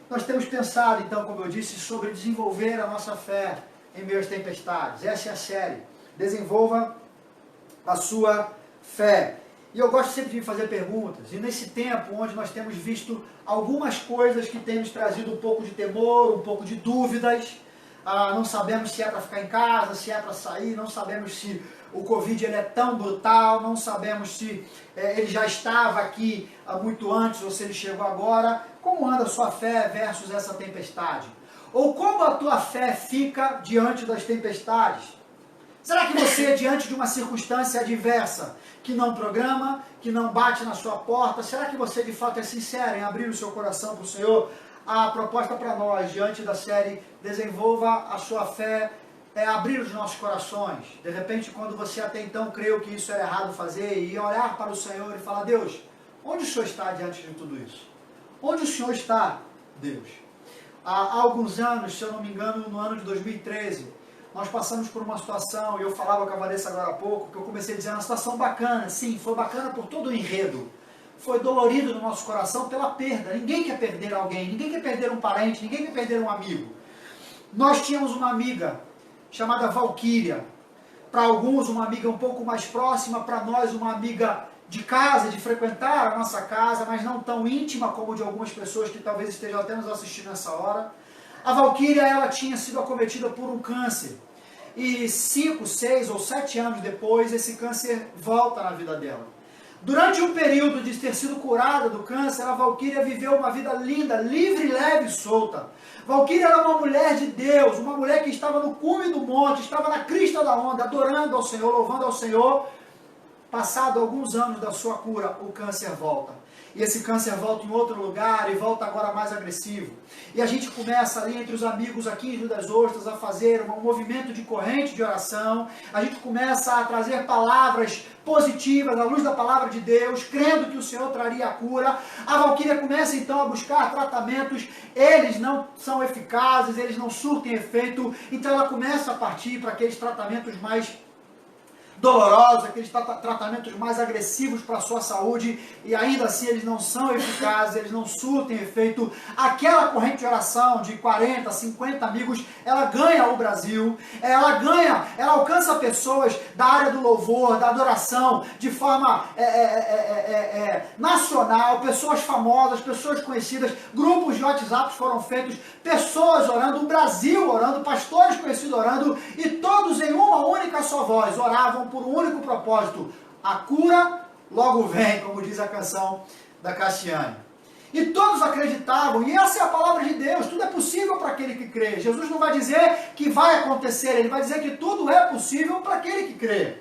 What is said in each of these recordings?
Nós temos pensado, então, como eu disse, sobre desenvolver a nossa fé em meio às tempestades. Essa é a série. Desenvolva a sua fé. E eu gosto sempre de fazer perguntas. E nesse tempo onde nós temos visto algumas coisas que têm nos trazido um pouco de temor, um pouco de dúvidas, não sabemos se é para ficar em casa, se é para sair, não sabemos se o Covid ele é tão brutal, não sabemos se ele já estava aqui muito antes ou se ele chegou agora. Como anda a sua fé versus essa tempestade? Ou como a tua fé fica diante das tempestades? Será que você, diante de uma circunstância adversa, que não programa, que não bate na sua porta, será que você de fato é sincero em abrir o seu coração para o Senhor? A proposta para nós, diante da série Desenvolva a sua fé, é abrir os nossos corações. De repente, quando você até então creu que isso era errado fazer, e olhar para o Senhor e falar: Deus, onde o Senhor está diante de tudo isso? Onde o Senhor está, Deus? Há alguns anos, se eu não me engano, no ano de 2013, nós passamos por uma situação, e eu falava com a Vanessa agora há pouco, que eu comecei a dizer, uma situação bacana. Sim, foi bacana por todo o enredo. Foi dolorido no nosso coração pela perda. Ninguém quer perder alguém, ninguém quer perder um parente, ninguém quer perder um amigo. Nós tínhamos uma amiga chamada Valquíria. Para alguns, uma amiga um pouco mais próxima, para nós, uma amiga de casa, de frequentar a nossa casa, mas não tão íntima como de algumas pessoas que talvez estejam até nos assistindo nessa hora. A Valquíria, ela tinha sido acometida por um câncer. E 5, 6 ou 7 anos depois, esse câncer volta na vida dela. Durante um período de ter sido curada do câncer, a Valquíria viveu uma vida linda, livre, leve e solta. Valquíria era uma mulher de Deus, uma mulher que estava no cume do monte, estava na crista da onda, adorando ao Senhor, louvando ao Senhor. Passado alguns anos da sua cura, o câncer volta. E esse câncer volta em outro lugar e volta agora mais agressivo. E a gente começa ali entre os amigos aqui em Rio das Ostras a fazer um movimento de corrente de oração. A gente começa a trazer palavras positivas à luz da palavra de Deus, crendo que o Senhor traria a cura. A Valquíria começa então a buscar tratamentos. Eles não são eficazes, eles não surtem efeito. Então ela começa a partir para aqueles tratamentos mais dolorosos, aqueles tratamentos mais agressivos para a sua saúde, e ainda assim eles não são eficazes, eles não surtem efeito. Aquela corrente de oração de 40, 50 amigos, ela ganha o Brasil, ela alcança pessoas da área do louvor, da adoração, de forma nacional, pessoas famosas, pessoas conhecidas, grupos de WhatsApp foram feitos, pessoas orando, o Brasil orando, pastores conhecidos orando, e todos em uma única só voz oravam por um único propósito: a cura logo vem, como diz a canção da Cassiane. E todos acreditavam, e essa é a palavra de Deus, tudo é possível para aquele que crê. Jesus não vai dizer que vai acontecer, ele vai dizer que tudo é possível para aquele que crê.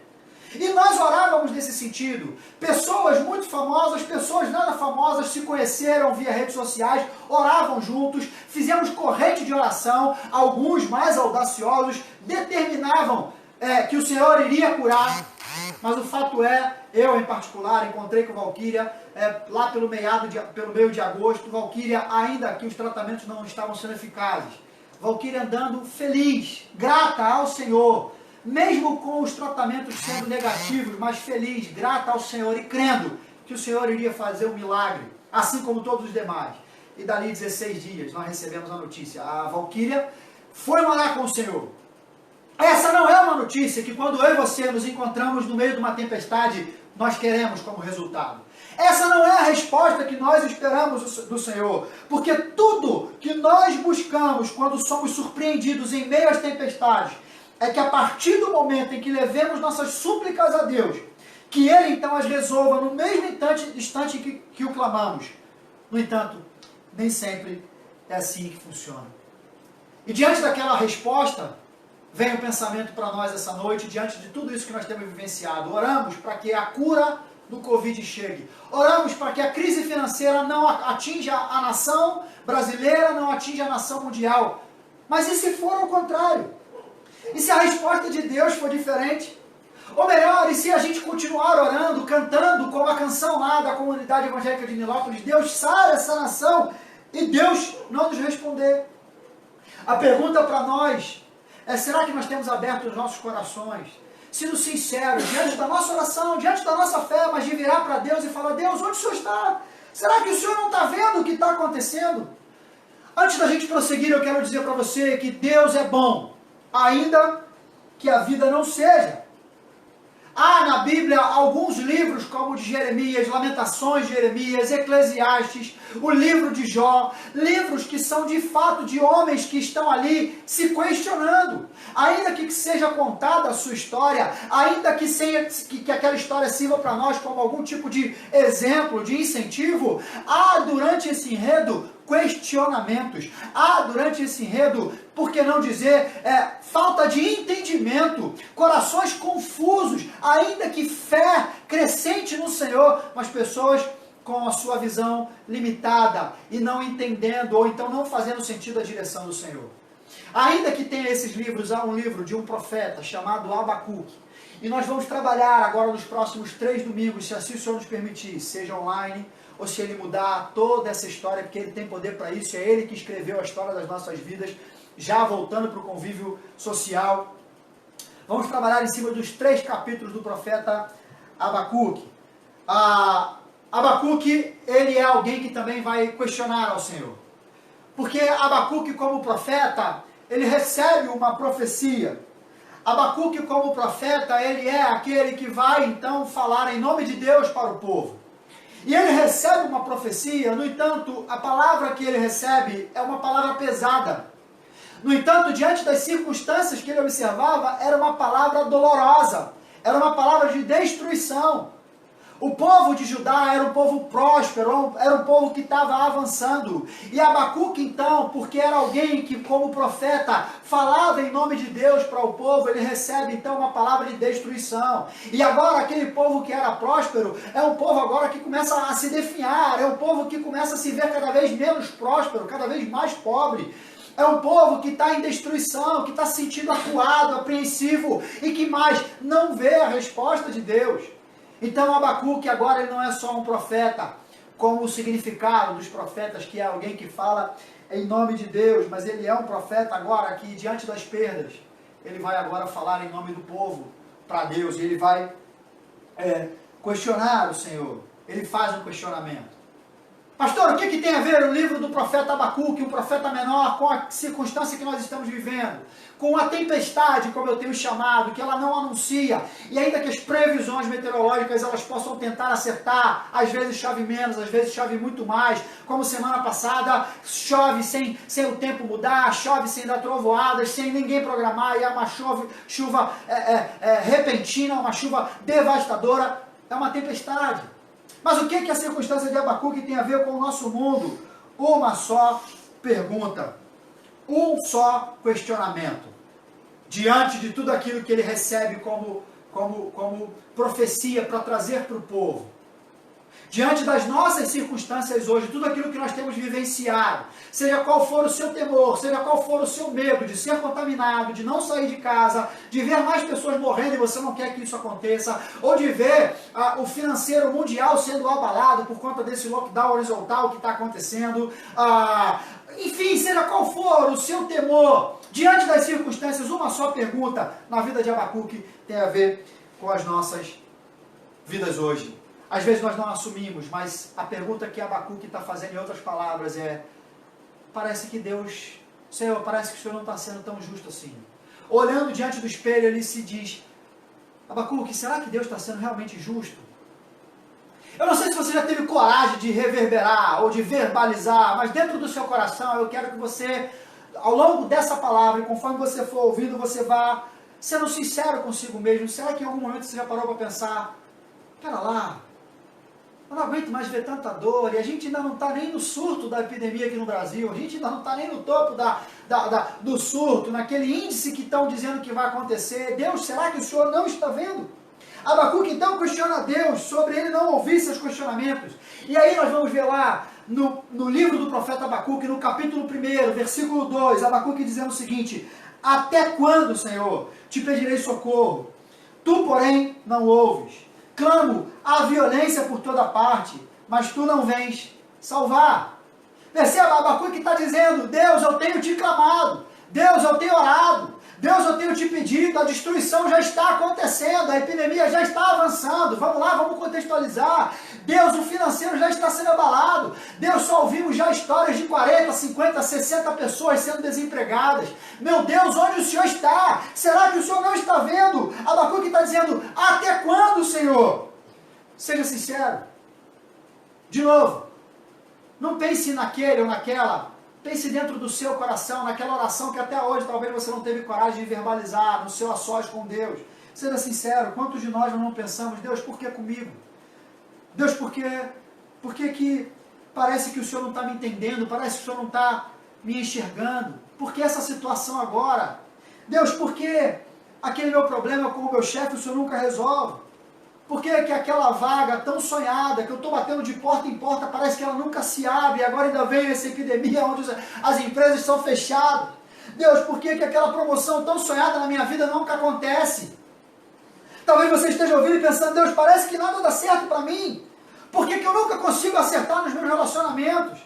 E nós orávamos nesse sentido. Pessoas muito famosas, pessoas nada famosas se conheceram via redes sociais, oravam juntos, fizemos corrente de oração, alguns mais audaciosos determinavam que o Senhor iria curar, mas o fato é, eu em particular encontrei com Valquíria lá pelo meio de agosto. Valquíria, ainda que os tratamentos não estavam sendo eficazes, Valquíria andando feliz, grata ao Senhor, mesmo com os tratamentos sendo negativos, mas feliz, grata ao Senhor e crendo que o Senhor iria fazer um milagre, assim como todos os demais. E dali 16 dias nós recebemos a notícia: a Valquíria foi morar com o Senhor. Essa não é uma notícia que quando eu e você nos encontramos no meio de uma tempestade, nós queremos como resultado. Essa não é a resposta que nós esperamos do Senhor, porque tudo que nós buscamos quando somos surpreendidos em meio às tempestades, é que a partir do momento em que levemos nossas súplicas a Deus, que Ele então as resolva no mesmo instante que o clamamos. No entanto, nem sempre é assim que funciona. E diante daquela resposta, vem o pensamento para nós essa noite, diante de tudo isso que nós temos vivenciado. Oramos para que a cura do Covid chegue. Oramos para que a crise financeira não atinja a nação brasileira, não atinja a nação mundial. Mas e se for ao contrário? E se a resposta de Deus for diferente? Ou melhor, e se a gente continuar orando, cantando como a canção lá da comunidade evangélica de Nilópolis: Deus sara essa nação, e Deus não nos responder? A pergunta para nós é: será que nós temos aberto os nossos corações, sendo sinceros, diante da nossa oração, diante da nossa fé, mas de virar para Deus e falar: Deus, onde o Senhor está? Será que o Senhor não está vendo o que está acontecendo? Antes da gente prosseguir, eu quero dizer para você que Deus é bom, ainda que a vida não seja. Há na Bíblia alguns livros, como o de Jeremias, Lamentações de Jeremias, Eclesiastes, o livro de Jó, livros que são de fato de homens que estão ali se questionando. Ainda que seja contada a sua história, ainda que aquela história sirva para nós como algum tipo de exemplo, de incentivo, há durante esse enredo questionamentos. Há durante esse enredo, por que não dizer, falta de entendimento, corações confusos, ainda que fé crescente no Senhor, mas pessoas com a sua visão limitada e não entendendo, ou então não fazendo sentido a direção do Senhor. Ainda que tenha esses livros, há um livro de um profeta chamado Abacuque, e nós vamos trabalhar agora nos próximos 3 domingos, se assim o Senhor nos permitir, seja online, ou se Ele mudar toda essa história, porque Ele tem poder para isso, é Ele que escreveu a história das nossas vidas, já voltando para o convívio social. Vamos trabalhar em cima dos 3 capítulos do profeta Abacuque. Abacuque, ele é alguém que também vai questionar ao Senhor. Porque Abacuque, como profeta, ele recebe uma profecia. Abacuque, como profeta, ele é aquele que vai, então, falar em nome de Deus para o povo. E ele recebe uma profecia, no entanto, a palavra que ele recebe é uma palavra pesada. No entanto, diante das circunstâncias que ele observava, era uma palavra dolorosa, era uma palavra de destruição. O povo de Judá era um povo próspero, era um povo que estava avançando. E Abacuque, então, porque era alguém que, como profeta, falava em nome de Deus para o povo, ele recebe, então, uma palavra de destruição. E agora, aquele povo que era próspero, é um povo agora que começa a se definhar, é um povo que começa a se ver cada vez menos próspero, cada vez mais pobre. É um povo que está em destruição, que está se sentindo acuado, apreensivo, e que mais não vê a resposta de Deus. Então Abacuque agora ele não é só um profeta, com o significado dos profetas, que é alguém que fala em nome de Deus, mas ele é um profeta agora que diante das perdas, ele vai agora falar em nome do povo para Deus, e ele vai questionar o Senhor, ele faz um questionamento. Pastor, o que tem a ver o livro do profeta Abacuque, um profeta menor, com a circunstância que nós estamos vivendo? Com a tempestade, como eu tenho chamado, que ela não anuncia, e ainda que as previsões meteorológicas elas possam tentar acertar, às vezes chove menos, às vezes chove muito mais, como semana passada, chove sem o tempo mudar, chove sem dar trovoadas, sem ninguém programar, e é uma chuva repentina, uma chuva devastadora, é uma tempestade. Mas o que a circunstância de Abacuque tem a ver com o nosso mundo? Uma só pergunta, um só questionamento. Diante de tudo aquilo que ele recebe como profecia para trazer para o povo. Diante das nossas circunstâncias hoje, tudo aquilo que nós temos vivenciado, seja qual for o seu temor, seja qual for o seu medo de ser contaminado, de não sair de casa, de ver mais pessoas morrendo e você não quer que isso aconteça, ou de ver o financeiro mundial sendo abalado por conta desse lockdown horizontal que está acontecendo, enfim, seja qual for o seu temor, diante das circunstâncias, uma só pergunta na vida de Abacuque tem a ver com as nossas vidas hoje. Às vezes nós não assumimos, mas a pergunta que Abacuque está fazendo em outras palavras parece que Deus, Senhor, parece que o Senhor não está sendo tão justo assim. Olhando diante do espelho, ele se diz, Abacuque, será que Deus está sendo realmente justo? Eu não sei se você já teve coragem de reverberar ou de verbalizar, mas dentro do seu coração eu quero que você, ao longo dessa palavra, e conforme você for ouvindo, você vá sendo sincero consigo mesmo. Será que em algum momento você já parou para pensar, pera lá, eu não aguento mais ver tanta dor, e a gente ainda não está nem no surto da epidemia aqui no Brasil, a gente ainda não está nem no topo do surto, naquele índice que estão dizendo que vai acontecer. Deus, será que o Senhor não está vendo? Abacuque então questiona a Deus sobre ele não ouvir seus questionamentos. E aí nós vamos ver lá no livro do profeta Abacuque, no capítulo 1, versículo 2, Abacuque dizendo o seguinte, até quando, Senhor, te pedirei socorro? Tu, porém, não ouves. Clamo a violência por toda parte, mas tu não vens salvar. Perceba, Abacuque está dizendo, Deus, eu tenho te clamado, Deus, eu tenho orado, Deus, eu tenho te pedido, a destruição já está acontecendo, a epidemia já está avançando, vamos lá, vamos contextualizar. Deus, o financeiro já está sendo abalado. Deus, só ouvimos já histórias de 40, 50, 60 pessoas sendo desempregadas. Meu Deus, onde o Senhor está? Será que o Senhor não está vendo? Abacuque está dizendo, até quando, Senhor? Seja sincero. De novo, não pense naquele ou naquela. Pense dentro do seu coração, naquela oração que até hoje talvez você não teve coragem de verbalizar, no seu a sós com Deus. Seja sincero, quantos de nós não pensamos, Deus, por que comigo? Deus, por que que parece que o Senhor não está me entendendo, parece que o Senhor não está me enxergando? Por que essa situação agora? Deus, por que aquele meu problema com o meu chefe o Senhor nunca resolve? Por que que aquela vaga tão sonhada, que eu estou batendo de porta em porta, parece que ela nunca se abre, e agora ainda vem essa epidemia onde as empresas estão fechadas? Deus, por que que aquela promoção tão sonhada na minha vida nunca acontece? Talvez você esteja ouvindo e pensando, Deus, parece que nada dá certo para mim. Por que que eu nunca consigo acertar nos meus relacionamentos?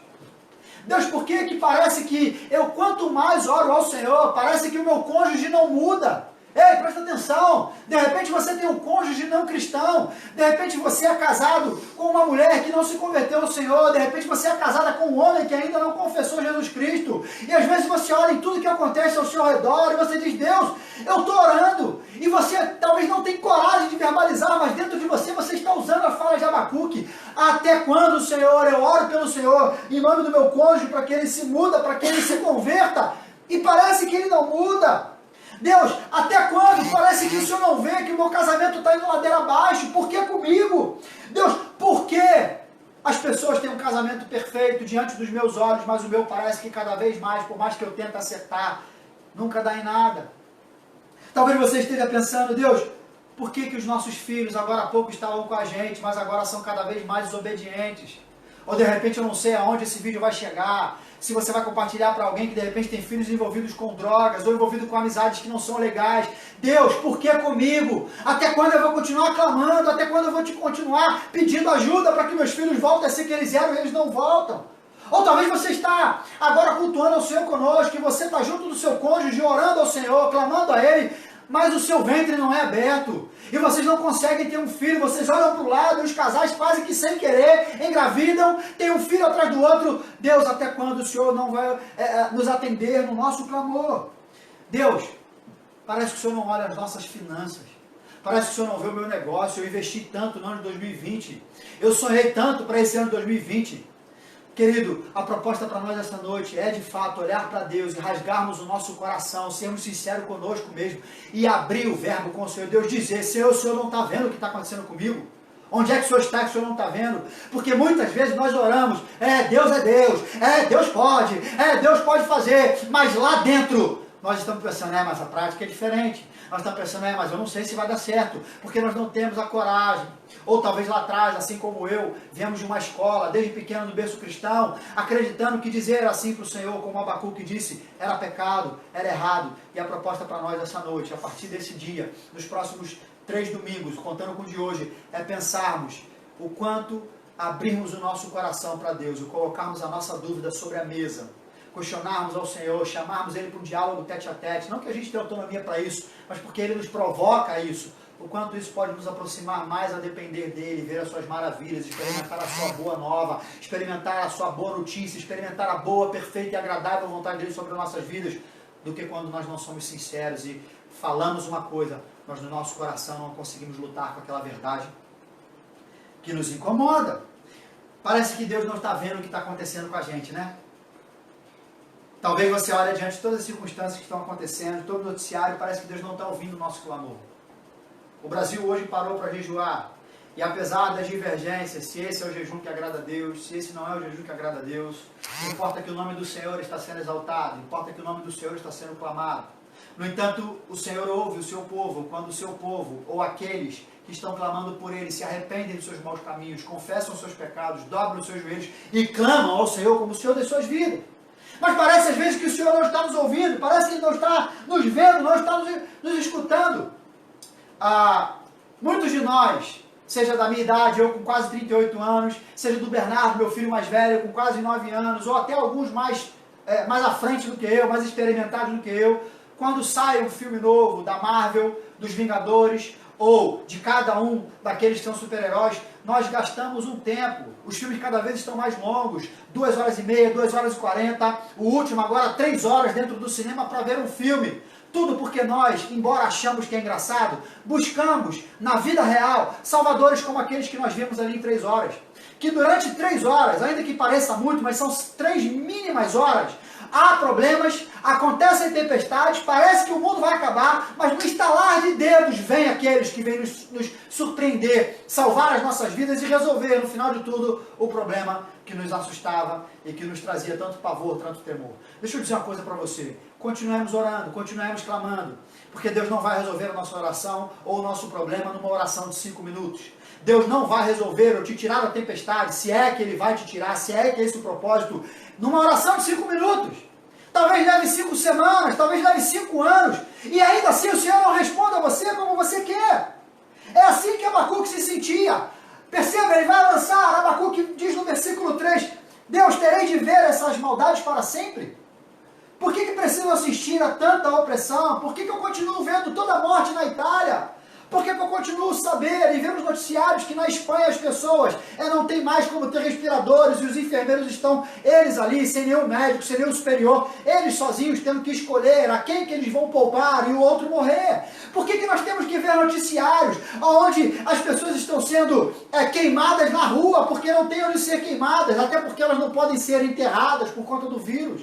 Deus, por que que parece que eu quanto mais oro ao Senhor, parece que o meu cônjuge não muda? Ei, presta atenção, de repente você tem um cônjuge não cristão, de repente você é casado com uma mulher que não se converteu ao Senhor, de repente você é casada com um homem que ainda não confessou Jesus Cristo, e às vezes você olha em tudo que acontece ao seu redor, e você diz, Deus, eu estou orando, e você talvez não tenha coragem de verbalizar, mas dentro de você, você está usando a fala de Abacuque, até quando, Senhor, eu oro pelo Senhor, em nome do meu cônjuge, para que ele se muda, para que ele se converta, e parece que ele não muda. Deus, até quando? Parece que o Senhor não vê que o meu casamento está indo ladeira abaixo. Por que comigo? Deus, por que as pessoas têm um casamento perfeito diante dos meus olhos, mas o meu parece que cada vez mais, por mais que eu tente acertar, nunca dá em nada? Talvez você esteja pensando, Deus, por que que os nossos filhos agora há pouco estavam com a gente, mas agora são cada vez mais desobedientes? Ou de repente eu não sei aonde esse vídeo vai chegar, se você vai compartilhar para alguém que de repente tem filhos envolvidos com drogas, ou envolvidos com amizades que não são legais. Deus, por que comigo? Até quando eu vou continuar clamando? Até quando eu vou te continuar pedindo ajuda para que meus filhos voltem a ser que eles eram e eles não voltam? Ou talvez você está agora cultuando ao Senhor conosco, e você está junto do seu cônjuge, orando ao Senhor, clamando a Ele, mas o seu ventre não é aberto, e vocês não conseguem ter um filho, vocês olham para o lado, e os casais quase que sem querer engravidam, tem um filho atrás do outro. Deus, até quando o Senhor não vai nos atender no nosso clamor? Deus, parece que o Senhor não olha as nossas finanças, parece que o Senhor não vê o meu negócio, eu investi tanto no ano de 2020, eu sonhei tanto para esse ano de 2020, Querido, a proposta para nós essa noite é de fato olhar para Deus e rasgarmos o nosso coração, sermos sinceros conosco mesmo e abrir o verbo com o Senhor. Deus dizer, Senhor, o Senhor não está vendo o que está acontecendo comigo? Onde é que o Senhor está que o Senhor não está vendo? Porque muitas vezes nós oramos, Deus, Deus pode fazer, mas lá dentro nós estamos pensando, mas a prática é diferente. Nós estamos pensando, mas eu não sei se vai dar certo, porque nós não temos a coragem. Ou talvez lá atrás, assim como eu, viemos de uma escola, desde pequeno no berço cristão, acreditando que dizer assim para o Senhor, como Abacuque disse, era pecado, era errado. E a proposta para nós essa noite, a partir desse dia, nos próximos 3 domingos, contando com o de hoje, é pensarmos o quanto abrirmos o nosso coração para Deus, e colocarmos a nossa dúvida sobre a mesa, questionarmos ao Senhor, chamarmos Ele para um diálogo tete a tete, não que a gente tenha autonomia para isso, mas porque Ele nos provoca a isso, o quanto isso pode nos aproximar mais a depender dEle, ver as suas maravilhas, experimentar a sua boa nova, experimentar a sua boa notícia, experimentar a boa, perfeita e agradável vontade dEle sobre as nossas vidas, do que quando nós não somos sinceros e falamos uma coisa, mas no nosso coração não conseguimos lutar com aquela verdade que nos incomoda. Parece que Deus não está vendo o que está acontecendo com a gente, né? Talvez você olhe diante de todas as circunstâncias que estão acontecendo, todo o noticiário, parece que Deus não está ouvindo o nosso clamor. O Brasil hoje parou para jejuar, e apesar das divergências, se esse é o jejum que agrada a Deus, se esse não é o jejum que agrada a Deus, importa que o nome do Senhor está sendo exaltado, importa que o nome do Senhor está sendo clamado. No entanto, o Senhor ouve o seu povo, quando o seu povo, ou aqueles que estão clamando por Ele, se arrependem dos seus maus caminhos, confessam os seus pecados, dobram os seus joelhos e clamam ao Senhor como o Senhor das suas vidas. Mas parece às vezes que o Senhor não está nos ouvindo, parece que Ele não está nos vendo, não está nos escutando. Muitos de nós, seja da minha idade, eu com quase 38 anos, seja do Bernardo, meu filho mais velho, com quase 9 anos, ou até alguns mais à frente do que eu, mais experimentados do que eu, quando sai um filme novo da Marvel, dos Vingadores, ou de cada um daqueles que são super-heróis, nós gastamos um tempo. Os filmes cada vez estão mais longos, 2 horas e meia, 2 horas e 40, o último agora 3 horas dentro do cinema para ver um filme. Tudo porque nós, embora achamos que é engraçado, buscamos, na vida real, salvadores como aqueles que nós vimos ali em 3 horas. Que durante 3 horas, ainda que pareça muito, mas são 3 mínimas horas, há problemas, acontecem tempestades, parece que o mundo vai acabar, mas no estalar de dedos vem aqueles que vêm nos surpreender, salvar as nossas vidas e resolver, no final de tudo, o problema que nos assustava e que nos trazia tanto pavor, tanto temor. Deixa eu dizer uma coisa para você. Continuemos orando, continuemos clamando, porque Deus não vai resolver a nossa oração ou o nosso problema numa oração de 5 minutos. Deus não vai resolver ou te tirar da tempestade, se é que Ele vai te tirar, se é que é esse o propósito, numa oração de 5 minutos. Talvez leve 5 semanas, talvez leve 5 anos, e ainda assim o Senhor não responda a você como você quer. É assim que Abacuque se sentia. Perceba, ele vai avançar. Abacuque diz no versículo 3, Deus, terei de ver essas maldades para sempre? Por que preciso assistir a tanta opressão? Por que eu continuo vendo toda a morte na Itália? Por que eu continuo saber e ver nos noticiários que na Espanha as pessoas não tem mais como ter respiradores e os enfermeiros estão, eles ali, sem nenhum médico, sem nenhum superior, eles sozinhos tendo que escolher a quem que eles vão poupar e o outro morrer? Por que nós temos que ver noticiários onde as pessoas estão sendo queimadas na rua porque não tem onde ser queimadas, até porque elas não podem ser enterradas por conta do vírus?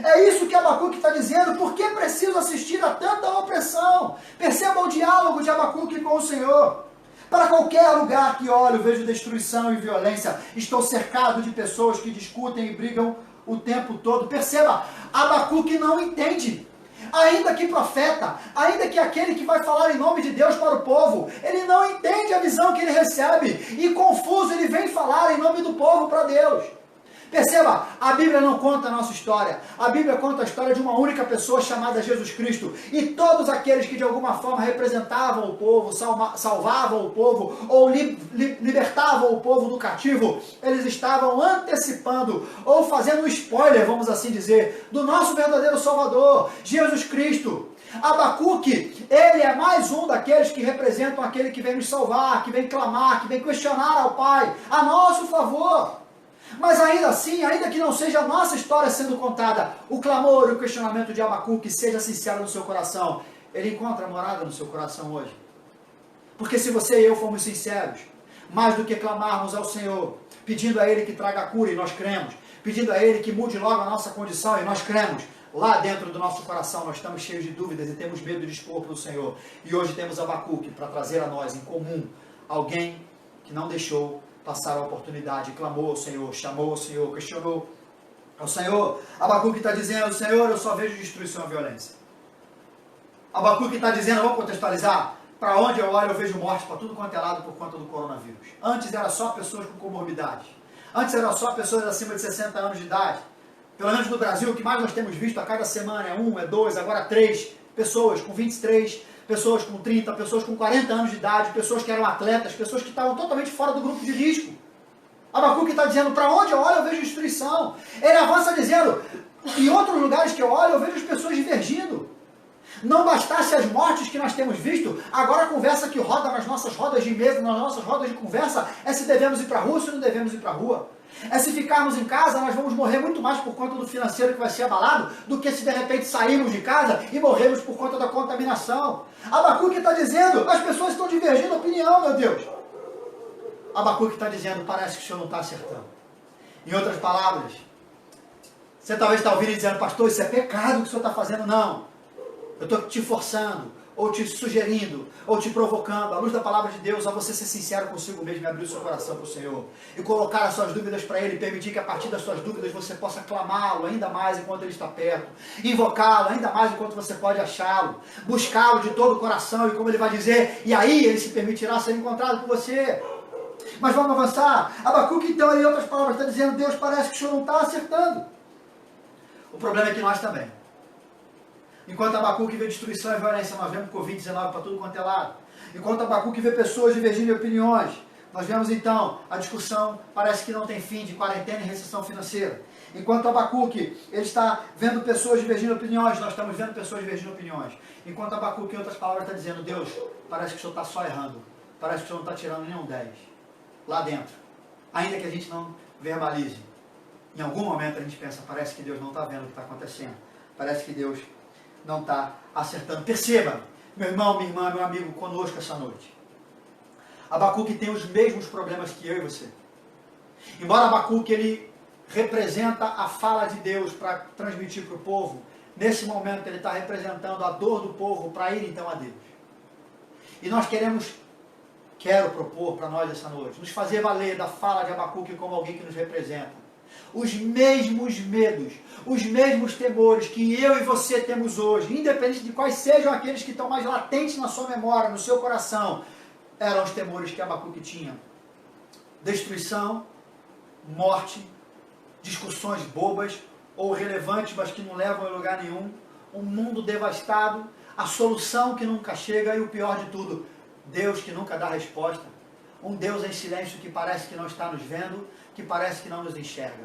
É isso que Abacuque está dizendo. Por que preciso assistir a tanta opressão? Perceba o diálogo de Abacuque com o Senhor. Para qualquer lugar que olho, vejo destruição e violência. Estou cercado de pessoas que discutem e brigam o tempo todo. Perceba, Abacuque não entende. Ainda que profeta, ainda que aquele que vai falar em nome de Deus para o povo, ele não entende a visão que ele recebe. E confuso, ele vem falar em nome do povo para Deus. Perceba, a Bíblia não conta a nossa história. A Bíblia conta a história de uma única pessoa chamada Jesus Cristo. E todos aqueles que de alguma forma representavam o povo, salvavam o povo, ou libertavam o povo do cativo, eles estavam antecipando, ou fazendo um spoiler, vamos assim dizer, do nosso verdadeiro Salvador, Jesus Cristo. Abacuque, ele é mais um daqueles que representam aquele que vem nos salvar, que vem clamar, que vem questionar ao Pai, a nosso favor. Mas ainda assim, ainda que não seja a nossa história sendo contada, o clamor e o questionamento de Abacuque seja sincero no seu coração, ele encontra morada no seu coração hoje. Porque se você e eu formos sinceros, mais do que clamarmos ao Senhor, pedindo a Ele que traga a cura, e nós cremos, pedindo a Ele que mude logo a nossa condição, e nós cremos, lá dentro do nosso coração nós estamos cheios de dúvidas e temos medo de expor para o Senhor. E hoje temos Abacuque para trazer a nós em comum alguém que não deixou passar a oportunidade, clamou ao Senhor, chamou ao Senhor, questionou ao Senhor. Abacuque está dizendo, Senhor, eu só vejo destruição e violência. Abacuque está dizendo, vamos contextualizar, para onde eu olho eu vejo morte para tudo quanto é lado por conta do coronavírus. Antes era só pessoas com comorbidades. Antes era só pessoas acima de 60 anos de idade. Pelo menos no Brasil, o que mais nós temos visto a cada semana é 1, é 2, agora 3 pessoas com 23, pessoas com 30, pessoas com 40 anos de idade, pessoas que eram atletas, pessoas que estavam totalmente fora do grupo de risco. Abacuque está dizendo, para onde eu olho eu vejo destruição. Ele avança dizendo, em outros lugares que eu olho eu vejo as pessoas divergindo. Não bastasse as mortes que nós temos visto, agora a conversa que roda nas nossas rodas de mesa, nas nossas rodas de conversa, é se devemos ir para a rua ou se não devemos ir para a rua. É se ficarmos em casa, nós vamos morrer muito mais por conta do financeiro que vai ser abalado, do que se de repente sairmos de casa e morrermos por conta da contaminação. Abacuque está dizendo, as pessoas estão divergindo a opinião, meu Deus. Abacuque está dizendo, parece que o Senhor não está acertando. Em outras palavras, você talvez está ouvindo e dizendo, pastor, isso é pecado que o Senhor está fazendo. Não. Eu estou te forçando, ou te sugerindo, ou te provocando, à luz da palavra de Deus, a você ser sincero consigo mesmo e abrir o seu coração para o Senhor. E colocar as suas dúvidas para Ele, permitir que a partir das suas dúvidas você possa clamá-lo ainda mais enquanto Ele está perto. Invocá-lo ainda mais enquanto você pode achá-lo. Buscá-lo de todo o coração e como Ele vai dizer, e aí Ele se permitirá ser encontrado por você. Mas vamos avançar. Abacuque então, em outras palavras, está dizendo, Deus, parece que o Senhor não está acertando. O problema é que nós também. Enquanto Abacuque vê destruição e violência, nós vemos Covid-19 para tudo quanto é lado. Enquanto Abacuque vê pessoas divergindo em opiniões, nós vemos então a discussão, parece que não tem fim, de quarentena e recessão financeira. Enquanto Abacuque, ele está vendo pessoas divergindo opiniões, nós estamos vendo pessoas divergindo opiniões. Enquanto Abacuque, em outras palavras, está dizendo, Deus, parece que o Senhor está só errando. Parece que o Senhor não está tirando nenhum 10. Lá dentro. Ainda que a gente não verbalize. Em algum momento a gente pensa, parece que Deus não está vendo o que está acontecendo. Parece que Deus não está acertando. Perceba, meu irmão, minha irmã, meu amigo, conosco essa noite. Abacuque tem os mesmos problemas que eu e você. Embora Abacuque, ele representa a fala de Deus para transmitir para o povo, nesse momento ele está representando a dor do povo para ir então a Deus. E nós quero propor para nós essa noite, nos fazer valer da fala de Abacuque como alguém que nos representa. Os mesmos medos, os mesmos temores que eu e você temos hoje, independente de quais sejam aqueles que estão mais latentes na sua memória, no seu coração, eram os temores que Abacuque tinha. Destruição, morte, discussões bobas ou relevantes, mas que não levam a lugar nenhum, um mundo devastado, a solução que nunca chega e o pior de tudo, Deus que nunca dá resposta, um Deus em silêncio que parece que não está nos vendo, que parece que não nos enxerga.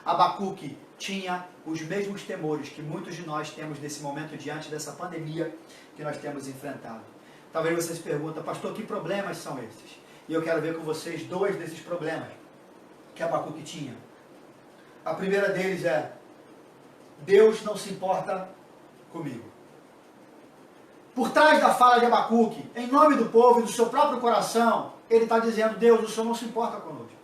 Abacuque tinha os mesmos temores que muitos de nós temos nesse momento diante dessa pandemia que nós temos enfrentado. Talvez você se pergunte, pastor, que problemas são esses? E eu quero ver com vocês dois desses problemas que Abacuque tinha. A primeira deles é, Deus não se importa comigo. Por trás da fala de Abacuque, em nome do povo e do seu próprio coração, ele está dizendo, Deus, o Senhor não se importa conosco.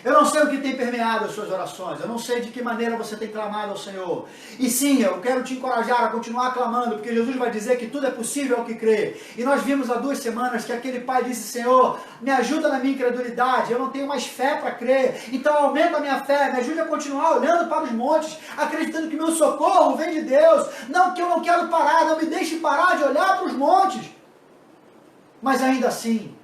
Eu não sei o que tem permeado as suas orações, eu não sei de que maneira você tem clamado ao Senhor. E sim, eu quero te encorajar a continuar clamando, porque Jesus vai dizer que tudo é possível ao que crê. E nós vimos há 2 semanas que aquele pai disse, Senhor, me ajuda na minha incredulidade, eu não tenho mais fé para crer, então aumenta a minha fé, me ajude a continuar olhando para os montes, acreditando que meu socorro vem de Deus, não que eu não quero parar, não me deixe parar de olhar para os montes. Mas ainda assim,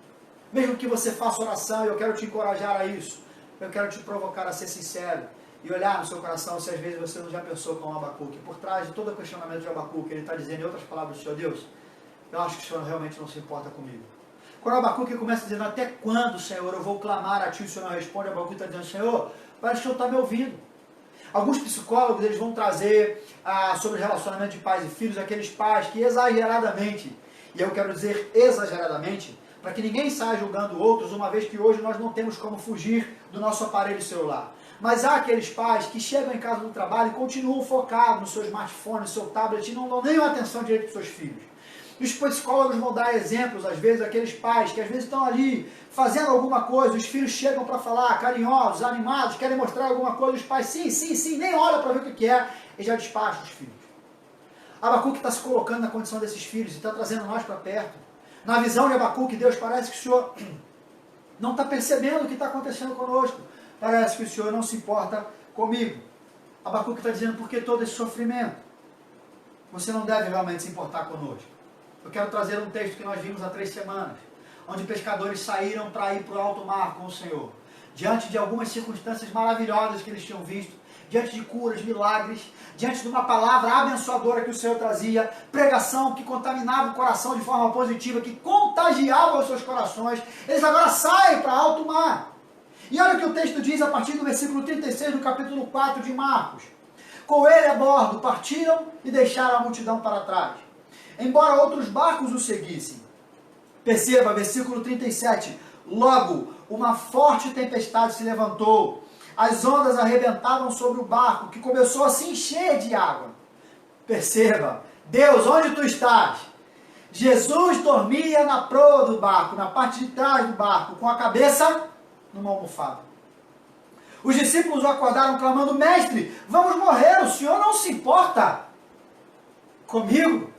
mesmo que você faça oração, eu quero te encorajar a isso, eu quero te provocar a ser sincero e olhar no seu coração se às vezes você não já pensou com Abacuque. Por trás de todo o questionamento de Abacuque, ele está dizendo em outras palavras, Senhor Deus, eu acho que o Senhor realmente não se importa comigo. Quando Abacuque começa dizendo, até quando, Senhor, eu vou clamar a Ti, o Senhor não responde, Abacuque está dizendo, Senhor, parece que o Senhor está me ouvindo. Alguns psicólogos eles vão trazer sobre o relacionamento de pais e filhos, aqueles pais que exageradamente, e eu quero dizer exageradamente, para que ninguém saia julgando outros, uma vez que hoje nós não temos como fugir do nosso aparelho celular. Mas há aqueles pais que chegam em casa do trabalho e continuam focados no seu smartphone, no seu tablet, e não dão nenhuma atenção direito para os seus filhos. E os psicólogos vão dar exemplos, às vezes, daqueles pais que às vezes estão ali fazendo alguma coisa, os filhos chegam para falar, carinhosos, animados, querem mostrar alguma coisa, os pais, sim, nem olha para ver o que é, e já despacham os filhos. Abacuque está se colocando na condição desses filhos e está trazendo nós para perto. Na visão de Abacuque, Deus parece que o Senhor não está percebendo o que está acontecendo conosco. Parece que o Senhor não se importa comigo. Abacuque está dizendo, por que todo esse sofrimento? Você não deve realmente se importar conosco. Eu quero trazer um texto que nós vimos há 3 semanas, onde pescadores saíram para ir para o alto mar com o Senhor, diante de algumas circunstâncias maravilhosas que eles tinham visto, diante de curas, milagres, diante de uma palavra abençoadora que o Senhor trazia, pregação que contaminava o coração de forma positiva, que contagiava os seus corações, eles agora saem para alto mar. E olha o que o texto diz a partir do versículo 36 do capítulo 4 de Marcos. Com ele a bordo, partiram e deixaram a multidão para trás, embora outros barcos o seguissem. Perceba, versículo 37, logo uma forte tempestade se levantou, as ondas arrebentavam sobre o barco, que começou a se encher de água. Perceba, Deus, onde tu estás? Jesus dormia na proa do barco, na parte de trás do barco, com a cabeça numa almofada. Os discípulos o acordaram clamando, mestre, vamos morrer, o Senhor não se importa comigo?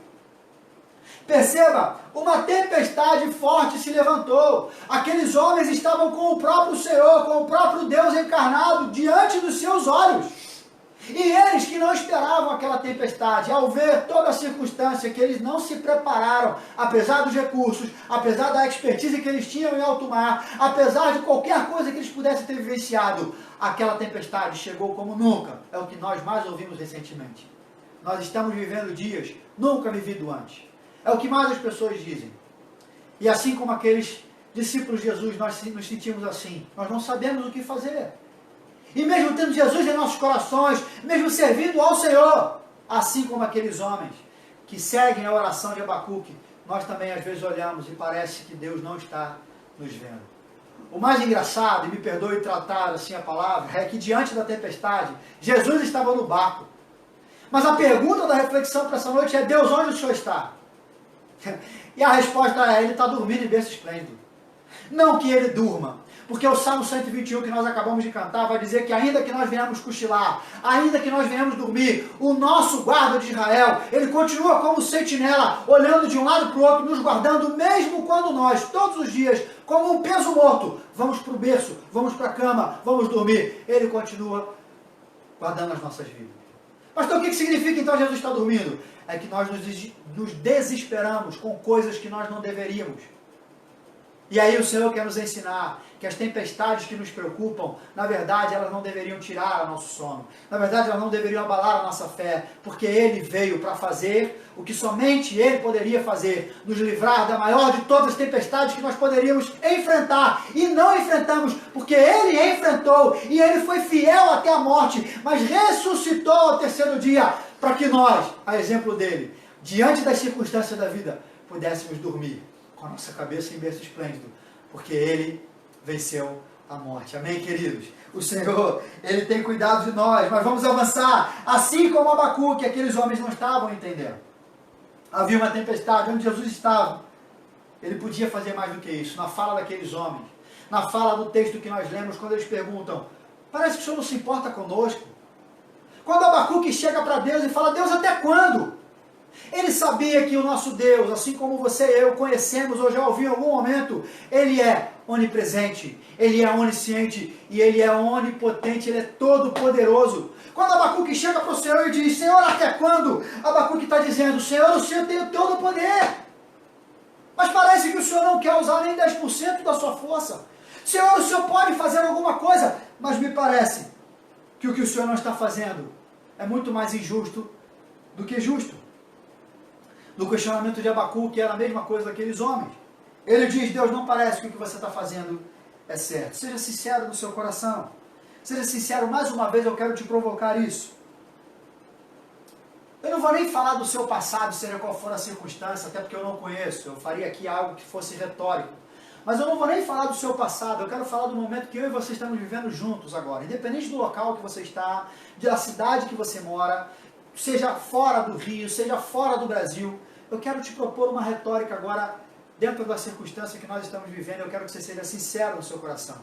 Perceba, uma tempestade forte se levantou. Aqueles homens estavam com o próprio Senhor, com o próprio Deus encarnado diante dos seus olhos. E eles que não esperavam aquela tempestade, ao ver toda a circunstância, que eles não se prepararam, apesar dos recursos, apesar da expertise que eles tinham em alto mar, apesar de qualquer coisa que eles pudessem ter vivenciado, aquela tempestade chegou como nunca. É o que nós mais ouvimos recentemente. Nós estamos vivendo dias nunca vividos antes. É o que mais as pessoas dizem. E assim como aqueles discípulos de Jesus, nós nos sentimos assim. Nós não sabemos o que fazer. E mesmo tendo Jesus em nossos corações, mesmo servindo ao Senhor, assim como aqueles homens que seguem a oração de Abacuque, nós também às vezes olhamos e parece que Deus não está nos vendo. O mais engraçado, e me perdoe tratar assim a palavra, é que diante da tempestade, Jesus estava no barco. Mas a pergunta da reflexão para essa noite é: Deus, onde o Senhor está? E a resposta é: Ele está dormindo em berço esplêndido. Não que Ele durma, porque o Salmo 121 que nós acabamos de cantar vai dizer que ainda que nós venhamos cochilar, ainda que nós venhamos dormir, o nosso guarda de Israel, ele continua como sentinela, olhando de um lado para o outro, nos guardando, mesmo quando nós, todos os dias, como um peso morto, vamos para o berço, vamos para a cama, vamos dormir. Ele continua guardando as nossas vidas. Pastor, o que significa então Jesus está dormindo? É que nós nos desesperamos com coisas que nós não deveríamos. E aí o Senhor quer nos ensinar que as tempestades que nos preocupam, na verdade, elas não deveriam tirar o nosso sono. Na verdade, elas não deveriam abalar a nossa fé, porque Ele veio para fazer o que somente Ele poderia fazer, nos livrar da maior de todas as tempestades que nós poderíamos enfrentar. E não enfrentamos, porque Ele enfrentou, e Ele foi fiel até a morte, mas ressuscitou ao terceiro dia, para que nós, a exemplo dele, diante das circunstâncias da vida, pudéssemos dormir com a nossa cabeça em berço esplêndido, porque Ele venceu a morte. Amém, queridos? O Senhor, Ele tem cuidado de nós, mas vamos avançar. Assim como Abacuque, aqueles homens não estavam entendendo. Havia uma tempestade onde Jesus estava. Ele podia fazer mais do que isso. Na fala daqueles homens, na fala do texto que nós lemos, quando eles perguntam: parece que o Senhor não se importa conosco. Quando Abacuque chega para Deus e fala: Deus, até quando? Ele sabia que o nosso Deus, assim como você e eu conhecemos ou já ouviu em algum momento, Ele é onipresente, Ele é onisciente e Ele é onipotente, Ele é todo poderoso. Quando Abacuque chega para o Senhor e diz: Senhor, até quando? Abacuque está dizendo: Senhor, o Senhor tem todo o poder. Mas parece que o Senhor não quer usar nem 10% da sua força. Senhor, o Senhor pode fazer alguma coisa, mas me parece que o Senhor não está fazendo é muito mais injusto do que justo. No questionamento de Abacuque era a mesma coisa daqueles homens. Ele diz: Deus, não parece que o que você está fazendo é certo. Seja sincero no seu coração. Seja sincero, mais uma vez eu quero te provocar isso. Eu não vou nem falar do seu passado, seja qual for a circunstância, até porque eu não conheço. Eu faria aqui algo que fosse retórico. Mas eu não vou nem falar do seu passado, eu quero falar do momento que eu e você estamos vivendo juntos agora. Independente do local que você está, da cidade que você mora, seja fora do Rio, seja fora do Brasil, eu quero te propor uma retórica agora, dentro da circunstância que nós estamos vivendo. Eu quero que você seja sincero no seu coração.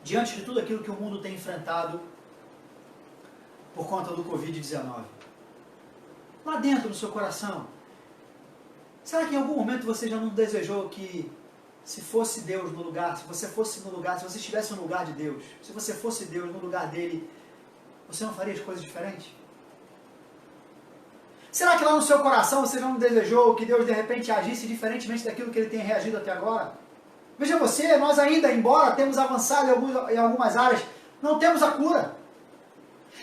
Diante de tudo aquilo que o mundo tem enfrentado por conta do Covid-19, lá dentro do seu coração, será que em algum momento você já não desejou que, se fosse Deus no lugar, se você fosse no lugar, se você estivesse no lugar de Deus, se você fosse Deus no lugar dele, você não faria as coisas diferentes? Será que lá no seu coração você já não desejou que Deus de repente agisse diferentemente daquilo que ele tem reagido até agora? Veja você, nós ainda, embora temos avançado em algumas áreas, não temos a cura.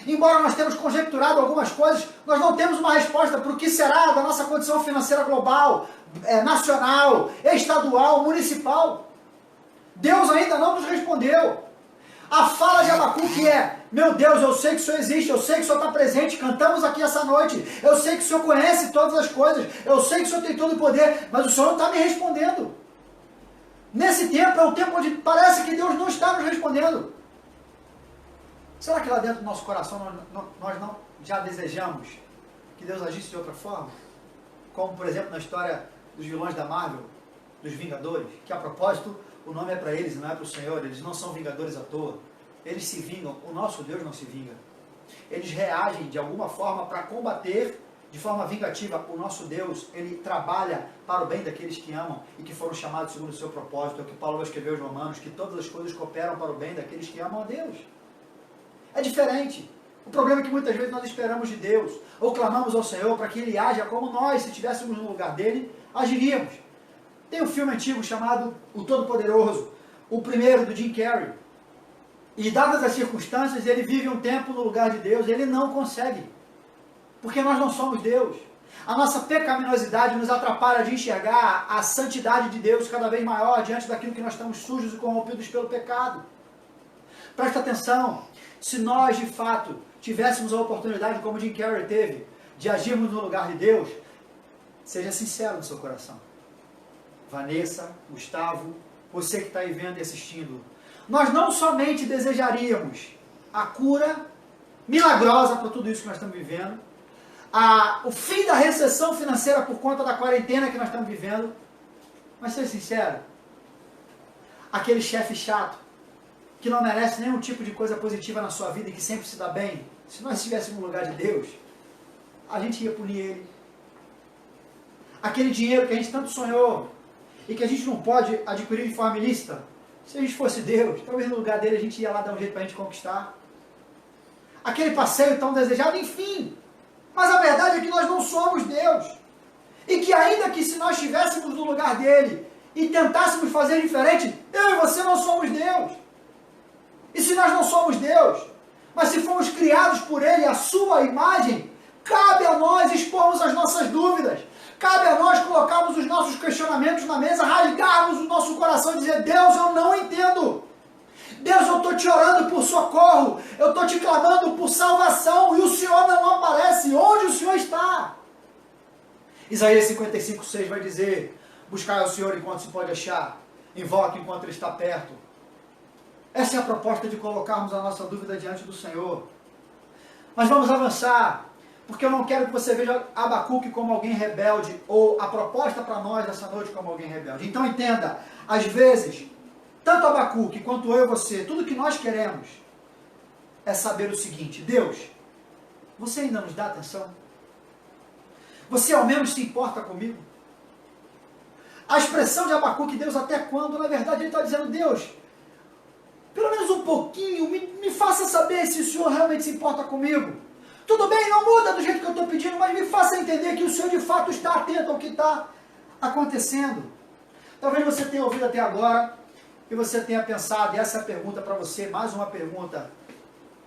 Embora nós temos conjecturado algumas coisas, nós não temos uma resposta para o que será da nossa condição financeira global, nacional, estadual, municipal. Deus ainda não nos respondeu. A fala de Abacuque é: meu Deus, eu sei que o Senhor existe, eu sei que o Senhor está presente, cantamos aqui essa noite, eu sei que o Senhor conhece todas as coisas, eu sei que o Senhor tem todo o poder, mas o Senhor não está me respondendo. Nesse tempo é um tempo onde parece que Deus não está nos respondendo. Será que lá dentro do nosso coração nós não já desejamos que Deus agisse de outra forma? Como, por exemplo, na história dos vilões da Marvel, dos Vingadores, que a propósito, o nome é para eles e não é para o Senhor. Eles não são vingadores à toa. Eles se vingam. O nosso Deus não se vinga. Eles reagem de alguma forma para combater de forma vingativa. O nosso Deus, ele trabalha para o bem daqueles que amam e que foram chamados segundo o seu propósito. É o que Paulo escreveu aos Romanos, que todas as coisas cooperam para o bem daqueles que amam a Deus. É diferente. O problema é que muitas vezes nós esperamos de Deus, ou clamamos ao Senhor para que Ele haja como nós, se estivéssemos no lugar dele, agiríamos. Tem um filme antigo chamado O Todo-Poderoso, o primeiro do Jim Carrey. E dadas as circunstâncias, ele vive um tempo no lugar de Deus, ele não consegue. Porque nós não somos Deus. A nossa pecaminosidade nos atrapalha de enxergar a santidade de Deus cada vez maior diante daquilo que nós estamos sujos e corrompidos pelo pecado. Presta atenção, se nós de fato tivéssemos a oportunidade, como Jim Carrey teve, de agirmos no lugar de Deus, seja sincero no seu coração. Vanessa, Gustavo, você que está aí vendo e assistindo, nós não somente desejaríamos a cura milagrosa para tudo isso que nós estamos vivendo, o fim da recessão financeira por conta da quarentena que nós estamos vivendo, mas ser sincero, aquele chefe chato, que não merece nenhum tipo de coisa positiva na sua vida e que sempre se dá bem, se nós estivéssemos no lugar de Deus, a gente ia punir ele. Aquele dinheiro que a gente tanto sonhou e que a gente não pode adquirir de forma ilícita, se a gente fosse Deus, talvez no lugar dele a gente ia lá dar um jeito para a gente conquistar. Aquele passeio tão desejado, enfim. Mas a verdade é que nós não somos Deus. E que ainda que se nós estivéssemos no lugar dele e tentássemos fazer diferente, eu e você não somos Deus. E se nós não somos Deus, mas se fomos criados por ele, a sua imagem, cabe a nós expormos as nossas dúvidas. Cabe a nós colocarmos os nossos questionamentos na mesa, rasgarmos o nosso coração e dizer, Deus, eu não entendo. Deus, eu estou te orando por socorro, eu estou te clamando por salvação e o Senhor não aparece. Onde o Senhor está? Isaías 55:6 vai dizer, buscai ao Senhor enquanto se pode achar, invoque enquanto Ele está perto. Essa é a proposta de colocarmos a nossa dúvida diante do Senhor. Mas vamos avançar, porque eu não quero que você veja Abacuque como alguém rebelde, ou a proposta para nós essa noite como alguém rebelde. Então entenda, às vezes, tanto Abacuque quanto eu e você, tudo que nós queremos é saber o seguinte, Deus, você ainda nos dá atenção? Você ao menos se importa comigo? A expressão de Abacuque, Deus até quando? Na verdade ele está dizendo, Deus, pelo menos um pouquinho, me faça saber se o Senhor realmente se importa comigo. Tudo bem, não muda do jeito que eu estou pedindo, mas me faça entender que o Senhor de fato está atento ao que está acontecendo. Talvez você tenha ouvido até agora e você tenha pensado, e essa é a pergunta para você, mais uma pergunta.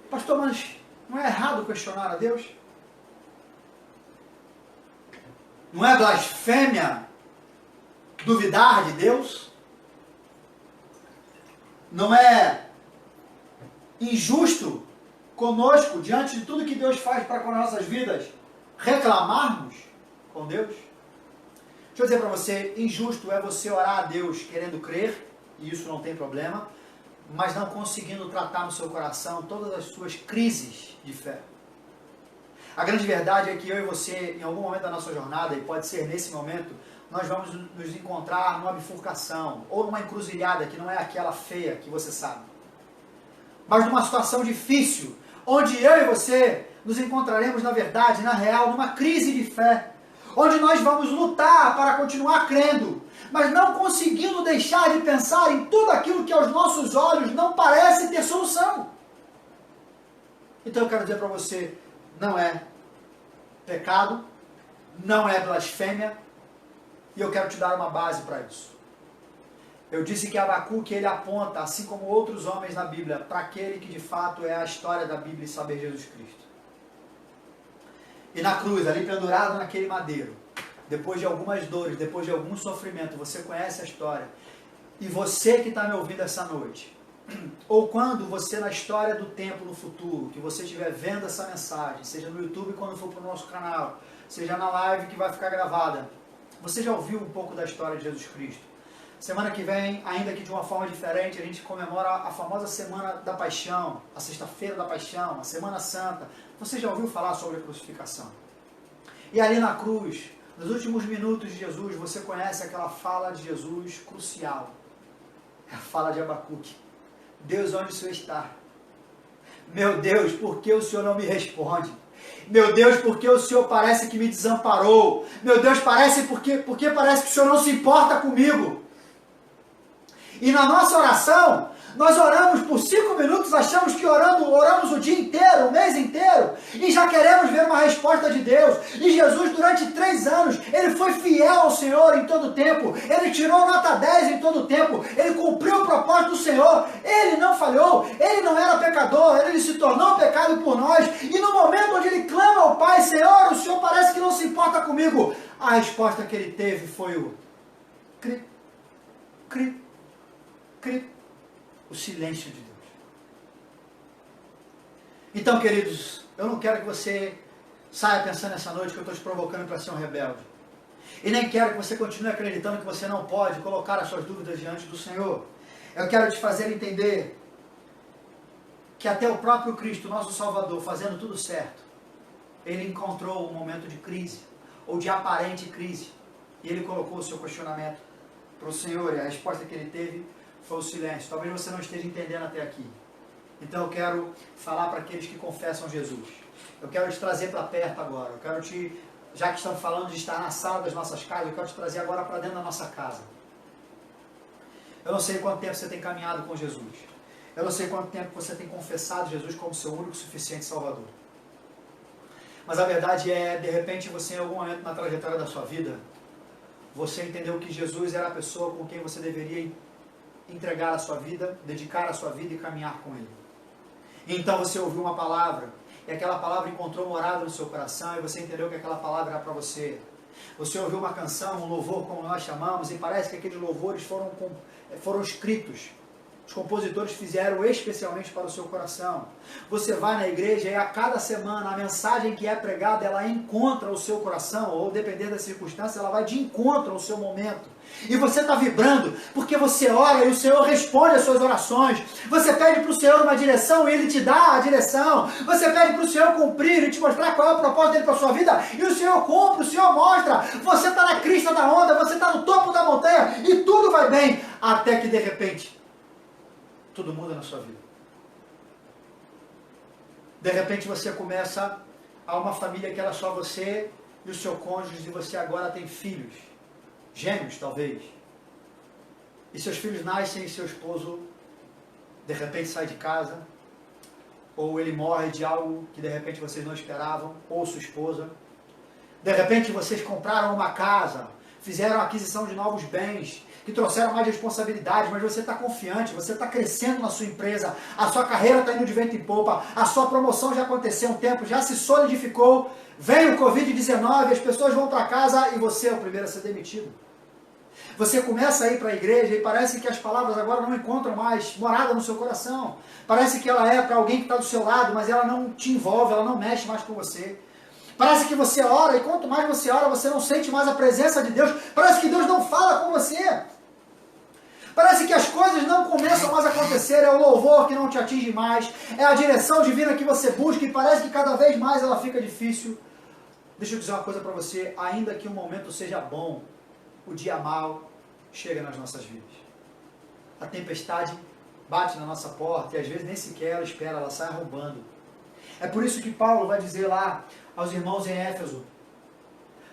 Pastor, mas não é errado questionar a Deus? Não é blasfêmia duvidar de Deus? Não é injusto conosco, diante de tudo que Deus faz para com as nossas vidas, reclamarmos com Deus? Deixa eu dizer para você, injusto é você orar a Deus querendo crer, e isso não tem problema, mas não conseguindo tratar no seu coração todas as suas crises de fé. A grande verdade é que eu e você, em algum momento da nossa jornada, e pode ser nesse momento, nós vamos nos encontrar numa bifurcação, ou numa encruzilhada que não é aquela feia que você sabe, mas numa situação difícil, onde eu e você nos encontraremos na verdade, na real, numa crise de fé, onde nós vamos lutar para continuar crendo, mas não conseguindo deixar de pensar em tudo aquilo que aos nossos olhos não parece ter solução. Então eu quero dizer para você, não é pecado, não é blasfêmia, e eu quero te dar uma base para isso. Eu disse que Abacuque, ele aponta, assim como outros homens na Bíblia, para aquele que de fato é a história da Bíblia e saber Jesus Cristo. E na cruz, ali pendurado naquele madeiro, depois de algumas dores, depois de algum sofrimento, você conhece a história, e você que está me ouvindo essa noite, ou quando você na história do tempo no futuro, que você estiver vendo essa mensagem, seja no YouTube quando for para o nosso canal, seja na live que vai ficar gravada, você já ouviu um pouco da história de Jesus Cristo? Semana que vem, ainda que de uma forma diferente, a gente comemora a famosa Semana da Paixão, a Sexta-feira da Paixão, a Semana Santa. Você já ouviu falar sobre a crucificação? E ali na cruz, nos últimos minutos de Jesus, você conhece aquela fala de Jesus crucial. É a fala de Abacuque. Deus, onde o Senhor está? Meu Deus, por que o Senhor não me responde? Meu Deus, por que o Senhor parece que me desamparou? Meu Deus, porque parece que o Senhor não se importa comigo? E na nossa oração, nós oramos por 5 minutos, achamos que oramos o dia inteiro, o mês inteiro, e já queremos ver uma resposta de Deus. E Jesus, durante 3 anos, ele foi fiel ao Senhor em todo o tempo, ele tirou nota 10 em todo o tempo, ele cumpriu o propósito do Senhor, ele não falhou, ele não era pecador, ele se tornou pecado por nós, e no momento onde ele clama ao paz, Senhor, o Senhor parece que não se importa comigo. A resposta que ele teve foi o cri, cri, cri, o silêncio de Deus. Então, queridos, eu não quero que você saia pensando essa noite que eu estou te provocando para ser um rebelde. E nem quero que você continue acreditando que você não pode colocar as suas dúvidas diante do Senhor. Eu quero te fazer entender que até o próprio Cristo, nosso Salvador, fazendo tudo certo, ele encontrou um momento de crise, ou de aparente crise, e ele colocou o seu questionamento para o Senhor, e a resposta que ele teve foi o silêncio. Talvez você não esteja entendendo até aqui. Então eu quero falar para aqueles que confessam Jesus. Eu quero te trazer para perto agora. Eu quero te, já que estamos falando de estar na sala das nossas casas, eu quero te trazer agora para dentro da nossa casa. Eu não sei quanto tempo você tem caminhado com Jesus. Eu não sei quanto tempo você tem confessado Jesus como seu único e suficiente Salvador. Mas a verdade é, de repente, você em algum momento na trajetória da sua vida, você entendeu que Jesus era a pessoa com quem você deveria entregar a sua vida, dedicar a sua vida e caminhar com Ele. Então você ouviu uma palavra, e aquela palavra encontrou morada no seu coração, e você entendeu que aquela palavra era para você. Você ouviu uma canção, um louvor, como nós chamamos, e parece que aqueles louvores foram escritos. Os compositores fizeram especialmente para o seu coração. Você vai na igreja e a cada semana a mensagem que é pregada, ela encontra o seu coração, ou dependendo da circunstância, ela vai de encontro ao seu momento. E você está vibrando, porque você ora e o Senhor responde às suas orações. Você pede para o Senhor uma direção e Ele te dá a direção. Você pede para o Senhor cumprir e te mostrar qual é o propósito dele para a sua vida, e o Senhor cumpre, o Senhor mostra. Você está na crista da onda, você está no topo da montanha, e tudo vai bem, até que de repente tudo muda na sua vida. De repente você começa a uma família que era só você e o seu cônjuge, e você agora tem filhos, gêmeos talvez. E seus filhos nascem e seu esposo de repente sai de casa, ou ele morre de algo que de repente vocês não esperavam, ou sua esposa. De repente vocês compraram uma casa, fizeram a aquisição de novos bens, que trouxeram mais responsabilidade, mas você está confiante, você está crescendo na sua empresa, a sua carreira está indo de vento em popa, a sua promoção já aconteceu um tempo, já se solidificou, vem o Covid-19, as pessoas vão para casa e você é o primeiro a ser demitido. Você começa a ir para a igreja e parece que as palavras agora não encontram mais morada no seu coração. Parece que ela é para alguém que está do seu lado, mas ela não te envolve, ela não mexe mais com você. Parece que você ora e quanto mais você ora, você não sente mais a presença de Deus. Parece que Deus não fala com você. Parece que as coisas não começam mais a acontecer, é o louvor que não te atinge mais, é a direção divina que você busca e parece que cada vez mais ela fica difícil. Deixa eu dizer uma coisa para você, ainda que o momento seja bom, o dia mau chega nas nossas vidas. A tempestade bate na nossa porta e às vezes nem sequer ela espera, ela sai arrombando. É por isso que Paulo vai dizer lá aos irmãos em Éfeso: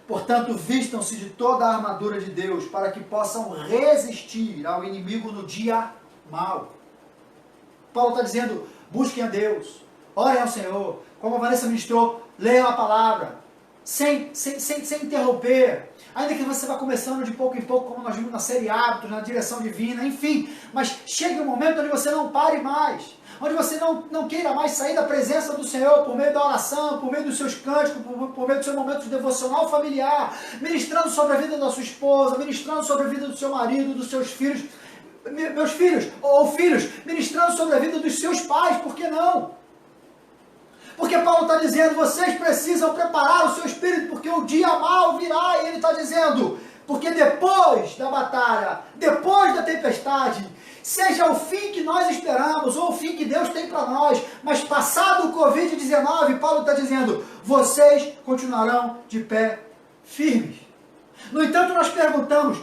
portanto, vistam-se de toda a armadura de Deus, para que possam resistir ao inimigo no dia mau. Paulo está dizendo, busquem a Deus, orem ao Senhor, como a Vanessa ministrou, leiam a palavra, sem interromper. Ainda que você vá começando de pouco em pouco, como nós vimos na série Hábitos, na direção divina, enfim, mas chegue um momento onde você não pare mais, onde você não queira mais sair da presença do Senhor por meio da oração, por meio dos seus cânticos, por meio do seu momento de devocional familiar, ministrando sobre a vida da sua esposa, ministrando sobre a vida do seu marido, dos seus filhos, meus filhos, ou filhos, ministrando sobre a vida dos seus pais, por que não? Porque Paulo está dizendo, vocês precisam preparar o seu espírito, porque o dia mau virá, e ele está dizendo, porque depois da batalha, depois da tempestade, seja o fim que nós esperamos, ou o fim que Deus tem para nós, mas passado o Covid-19, Paulo está dizendo, vocês continuarão de pé firmes. No entanto, nós perguntamos,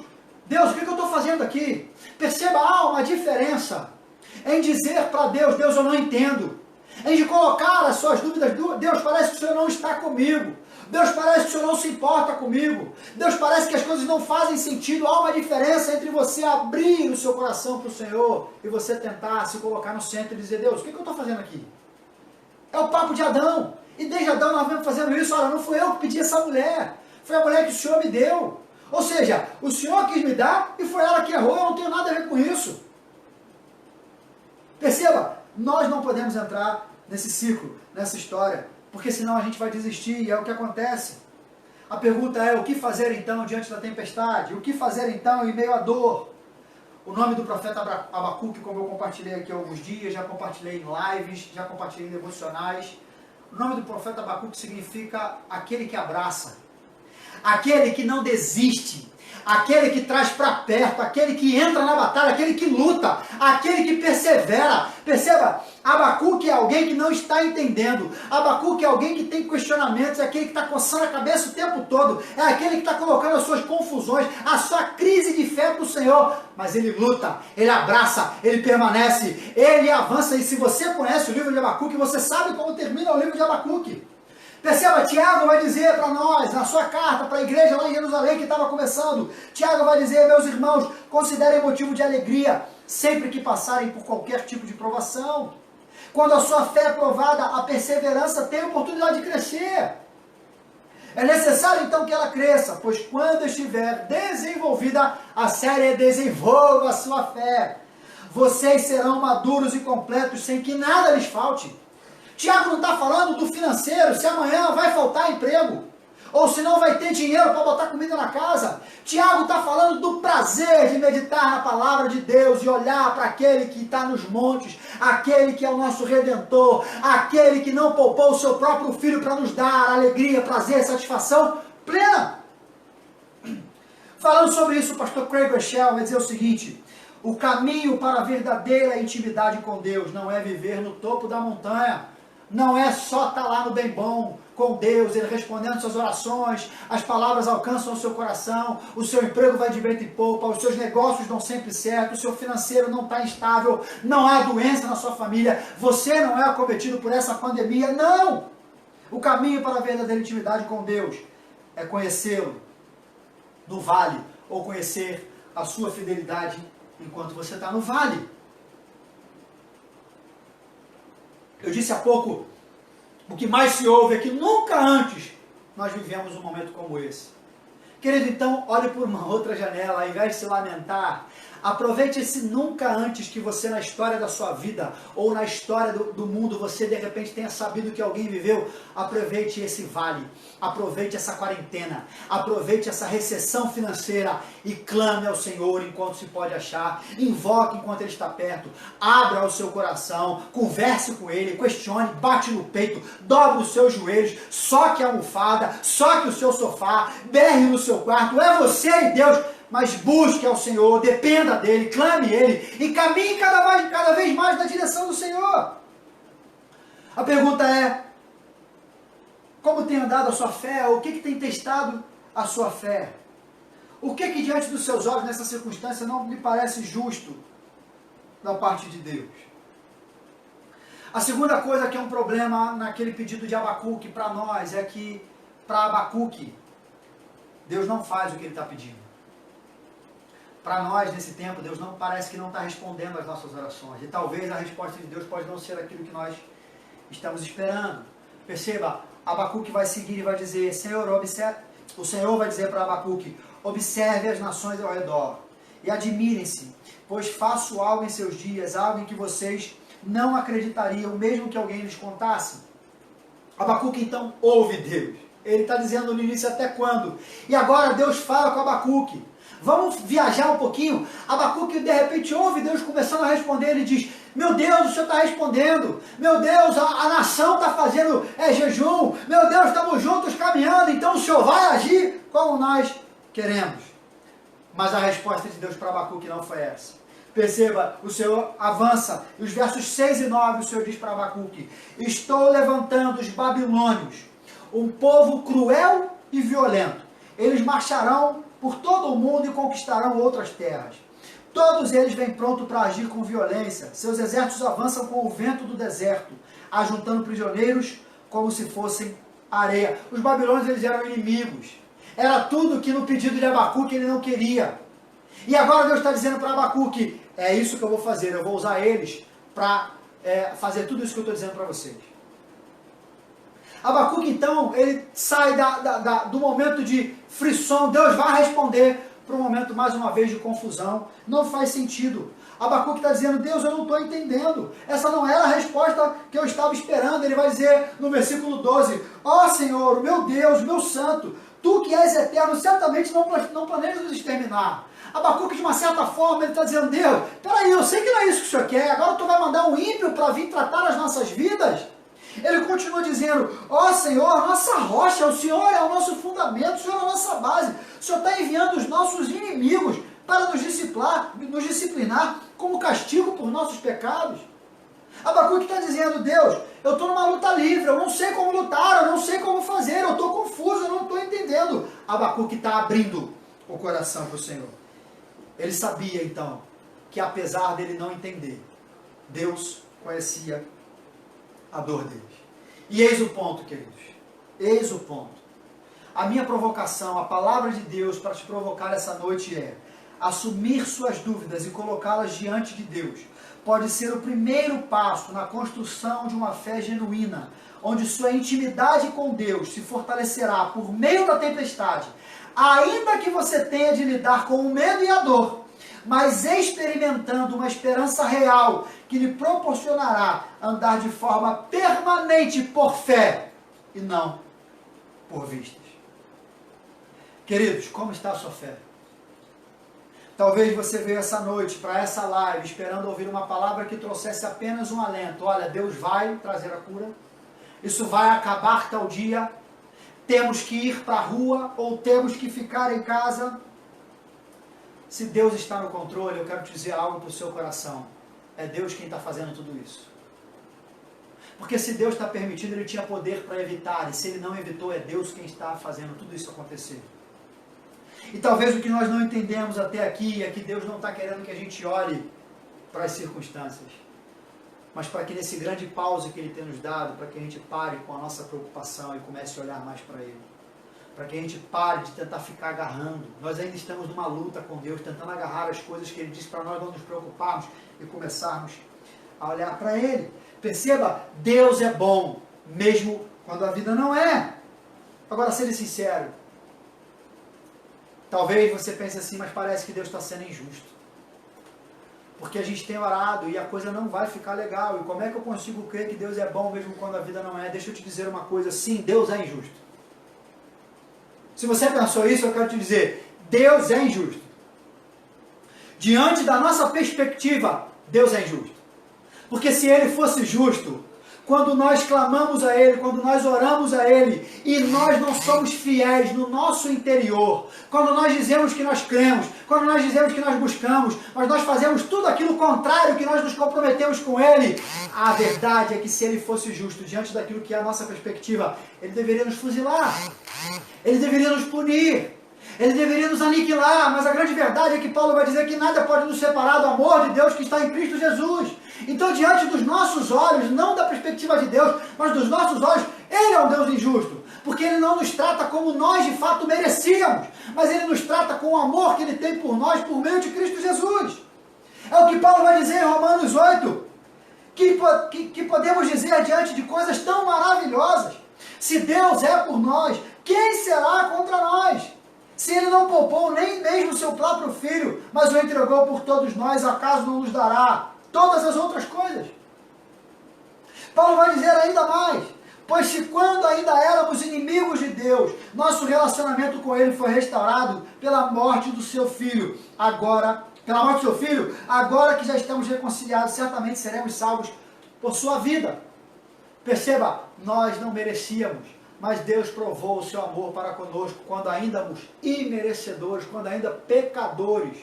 Deus, o que eu estou fazendo aqui? Perceba, há uma diferença em dizer para Deus, Deus, eu não entendo. Em de colocar as suas dúvidas, Deus, parece que o Senhor não está comigo. Deus, parece que o Senhor não se importa comigo. Deus, parece que as coisas não fazem sentido. Há uma diferença entre você abrir o seu coração para o Senhor e você tentar se colocar no centro e dizer, Deus, o que eu estou fazendo aqui? É o papo de Adão. E desde Adão nós vemos fazendo isso. Olha, não fui eu que pedi essa mulher. Foi a mulher que o Senhor me deu. Ou seja, o Senhor quis me dar e foi ela que errou. Eu não tenho nada a ver com isso. Perceba, nós não podemos entrar nesse ciclo, nessa história porque senão a gente vai desistir, e é o que acontece. A pergunta é, o que fazer então diante da tempestade? O que fazer então em meio à dor? O nome do profeta Abacuque, como eu compartilhei aqui há alguns dias, já compartilhei em lives, já compartilhei em devocionais. O nome do profeta Abacuque significa aquele que abraça, aquele que não desiste, aquele que traz para perto, aquele que entra na batalha, aquele que luta, aquele que persevera. Perceba, Abacuque é alguém que não está entendendo. Abacuque é alguém que tem questionamentos, é aquele que está coçando a cabeça o tempo todo, é aquele que está colocando as suas confusões, a sua crise de fé para o Senhor. Mas ele luta, ele abraça, ele permanece, ele avança. E se você conhece o livro de Abacuque, você sabe como termina o livro de Abacuque. Perceba, Tiago vai dizer para nós, na sua carta para a igreja lá em Jerusalém que estava começando, Tiago vai dizer, meus irmãos, considerem motivo de alegria, sempre que passarem por qualquer tipo de provação. Quando a sua fé é provada, a perseverança tem oportunidade de crescer. É necessário então que ela cresça, pois quando estiver desenvolvida, a série desenvolva a sua fé. Vocês serão maduros e completos sem que nada lhes falte. Tiago não está falando do financeiro, se amanhã vai faltar emprego, ou se não vai ter dinheiro para botar comida na casa. Tiago está falando do prazer de meditar na palavra de Deus e olhar para aquele que está nos montes, aquele que é o nosso Redentor, aquele que não poupou o seu próprio Filho para nos dar alegria, prazer, satisfação plena. Falando sobre isso, o pastor Craig Groeschel vai dizer o seguinte: o caminho para a verdadeira intimidade com Deus não é viver no topo da montanha, não é só estar lá no bem bom com Deus, Ele respondendo suas orações, as palavras alcançam o seu coração, o seu emprego vai de vento em popa, os seus negócios dão sempre certo, o seu financeiro não está instável, não há doença na sua família, você não é acometido por essa pandemia, não! O caminho para a verdadeira intimidade com Deus é conhecê-lo no vale, ou conhecer a sua fidelidade enquanto você está no vale. Eu disse há pouco, o que mais se ouve é que nunca antes nós vivemos um momento como esse. Querido, então, olhe por uma outra janela, ao invés de se lamentar, aproveite esse nunca antes que você na história da sua vida, ou na história do mundo, você de repente tenha sabido que alguém viveu. Aproveite esse vale, aproveite essa quarentena, aproveite essa recessão financeira e clame ao Senhor enquanto se pode achar, invoque enquanto Ele está perto, abra o seu coração, converse com Ele, questione, bate no peito, dobre os seus joelhos, soque a almofada, soque o seu sofá, berre no seu quarto, é você e Deus, mas busque ao Senhor, dependa dEle, clame Ele e caminhe cada vez mais na direção do Senhor. A pergunta é, como tem andado a sua fé? O que tem testado a sua fé? O que diante dos seus olhos nessa circunstância não lhe parece justo da parte de Deus? A segunda coisa que é um problema naquele pedido de Abacuque para nós é que, para Abacuque, Deus não faz o que Ele está pedindo. Para nós, nesse tempo, Deus não parece que não está respondendo às nossas orações. E talvez a resposta de Deus pode não ser aquilo que nós estamos esperando. Perceba, Abacuque vai seguir e vai dizer, Senhor, o Senhor vai dizer para Abacuque, observe as nações ao redor e admirem-se, pois faço algo em seus dias, algo em que vocês não acreditariam, mesmo que alguém lhes contasse. Abacuque então ouve Deus. Ele está dizendo no início até quando. E agora Deus fala com Abacuque. Vamos viajar um pouquinho. Abacuque de repente ouve Deus começando a responder. Ele diz, meu Deus, o Senhor está respondendo. Meu Deus, a nação está fazendo jejum. Meu Deus, estamos juntos caminhando. Então o Senhor vai agir como nós queremos. Mas a resposta de Deus para Abacuque não foi essa. Perceba, o Senhor avança. E os versos 6 e 9 o Senhor diz para Abacuque, estou levantando os babilônios, um povo cruel e violento. Eles marcharão por todo o mundo e conquistarão outras terras. Todos eles vêm pronto para agir com violência. Seus exércitos avançam com o vento do deserto, ajuntando prisioneiros como se fossem areia. Os babilônios eles eram inimigos. Era tudo que no pedido de Abacuque ele não queria. E agora Deus está dizendo para Abacuque, é isso que eu vou fazer, eu vou usar eles para fazer tudo isso que eu estou dizendo para vocês. Abacuque então, ele sai do momento de frisson, Deus vai responder, para um momento, mais uma vez, de confusão. Não faz sentido. Abacuque está dizendo, Deus, eu não estou entendendo. Essa não era a resposta que eu estava esperando. Ele vai dizer no versículo 12, ó Senhor, meu Deus, meu santo, tu que és eterno, certamente não planejas nos exterminar. Abacuque, de uma certa forma, ele está dizendo, Deus, peraí, eu sei que não é isso que o Senhor quer, agora tu vai mandar um ímpio para vir tratar as nossas vidas? Ele continua dizendo, ó Senhor, nossa rocha, o Senhor é o nosso fundamento, o Senhor é a nossa base, o Senhor está enviando os nossos inimigos para nos disciplinar como castigo por nossos pecados. Abacuque está dizendo, Deus, eu estou numa luta livre, eu não sei como lutar, eu não sei como fazer, eu estou confuso, eu não estou entendendo. Abacuque está abrindo o coração para o Senhor. Ele sabia então que apesar dele não entender, Deus conhecia a dor deles. E eis o ponto, queridos. Eis o ponto. A minha provocação, a palavra de Deus para te provocar essa noite é assumir suas dúvidas e colocá-las diante de Deus. Pode ser o primeiro passo na construção de uma fé genuína, onde sua intimidade com Deus se fortalecerá por meio da tempestade, ainda que você tenha de lidar com o medo e a dor, mas experimentando uma esperança real que lhe proporcionará andar de forma permanente por fé e não por vistas. Queridos, como está a sua fé? Talvez você veio essa noite para essa live esperando ouvir uma palavra que trouxesse apenas um alento. Olha, Deus vai trazer a cura, isso vai acabar tal dia, temos que ir para a rua ou temos que ficar em casa. Se Deus está no controle, eu quero te dizer algo para o seu coração. É Deus quem está fazendo tudo isso. Porque se Deus está permitindo, Ele tinha poder para evitar. E se Ele não evitou, é Deus quem está fazendo tudo isso acontecer. E talvez o que nós não entendemos até aqui é que Deus não está querendo que a gente olhe para as circunstâncias. Mas para que nesse grande pause que Ele tem nos dado, para que a gente pare com a nossa preocupação e comece a olhar mais para Ele. Para que a gente pare de tentar ficar agarrando. Nós ainda estamos numa luta com Deus, tentando agarrar as coisas que Ele diz para nós não nos preocuparmos e começarmos a olhar para Ele. Perceba, Deus é bom, mesmo quando a vida não é. Agora, seja sincero. Talvez você pense assim, mas parece que Deus está sendo injusto. Porque a gente tem orado e a coisa não vai ficar legal. E como é que eu consigo crer que Deus é bom mesmo quando a vida não é? Deixa eu te dizer uma coisa, sim, Deus é injusto. Se você pensou isso, eu quero te dizer, Deus é injusto. Diante da nossa perspectiva, Deus é injusto. Porque se Ele fosse justo, quando nós clamamos a Ele, quando nós oramos a Ele, e nós não somos fiéis no nosso interior, quando nós dizemos que nós cremos, quando nós dizemos que nós buscamos, mas nós fazemos tudo aquilo contrário que nós nos comprometemos com Ele, a verdade é que se Ele fosse justo diante daquilo que é a nossa perspectiva, Ele deveria nos fuzilar, Ele deveria nos punir, Ele deveria nos aniquilar, mas a grande verdade é que Paulo vai dizer que nada pode nos separar do amor de Deus que está em Cristo Jesus. Então, diante dos nossos olhos, não da perspectiva de Deus, mas dos nossos olhos, Ele é um Deus injusto, porque Ele não nos trata como nós de fato merecíamos, mas Ele nos trata com o amor que Ele tem por nós, por meio de Cristo Jesus. É o que Paulo vai dizer em Romanos 8, que podemos dizer diante de coisas tão maravilhosas. Se Deus é por nós, quem será contra nós? Se Ele não poupou nem mesmo seu próprio Filho, mas o entregou por todos nós, acaso não nos dará todas as outras coisas? Paulo vai dizer ainda mais, pois se quando ainda éramos inimigos de Deus, nosso relacionamento com Ele foi restaurado pela morte do seu Filho, agora que já estamos reconciliados, certamente seremos salvos por sua vida. Perceba, nós não merecíamos, mas Deus provou o seu amor para conosco quando ainda éramos imerecedores, quando ainda pecadores.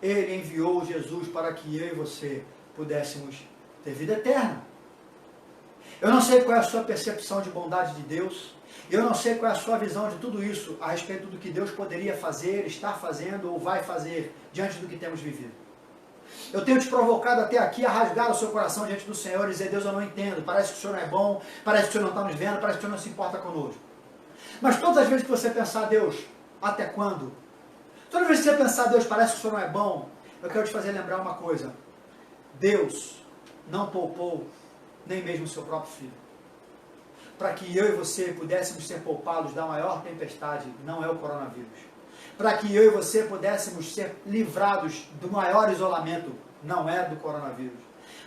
Ele enviou Jesus para que eu e você pudéssemos ter vida eterna. Eu não sei qual é a sua percepção de bondade de Deus, eu não sei qual é a sua visão de tudo isso a respeito do que Deus poderia fazer, estar fazendo ou vai fazer diante do que temos vivido. Eu tenho te provocado até aqui a rasgar o seu coração diante do Senhor e dizer, Deus, eu não entendo, parece que o Senhor não é bom, parece que o Senhor não está nos vendo, parece que o Senhor não se importa conosco. Mas todas as vezes que você pensar, Deus, até quando? Todas as vezes que você pensar, Deus, parece que o Senhor não é bom, eu quero te fazer lembrar uma coisa. Deus não poupou nem mesmo o seu próprio Filho. Para que eu e você pudéssemos ser poupados da maior tempestade, não é o coronavírus. para que eu e você pudéssemos ser livrados do maior isolamento, não é do coronavírus,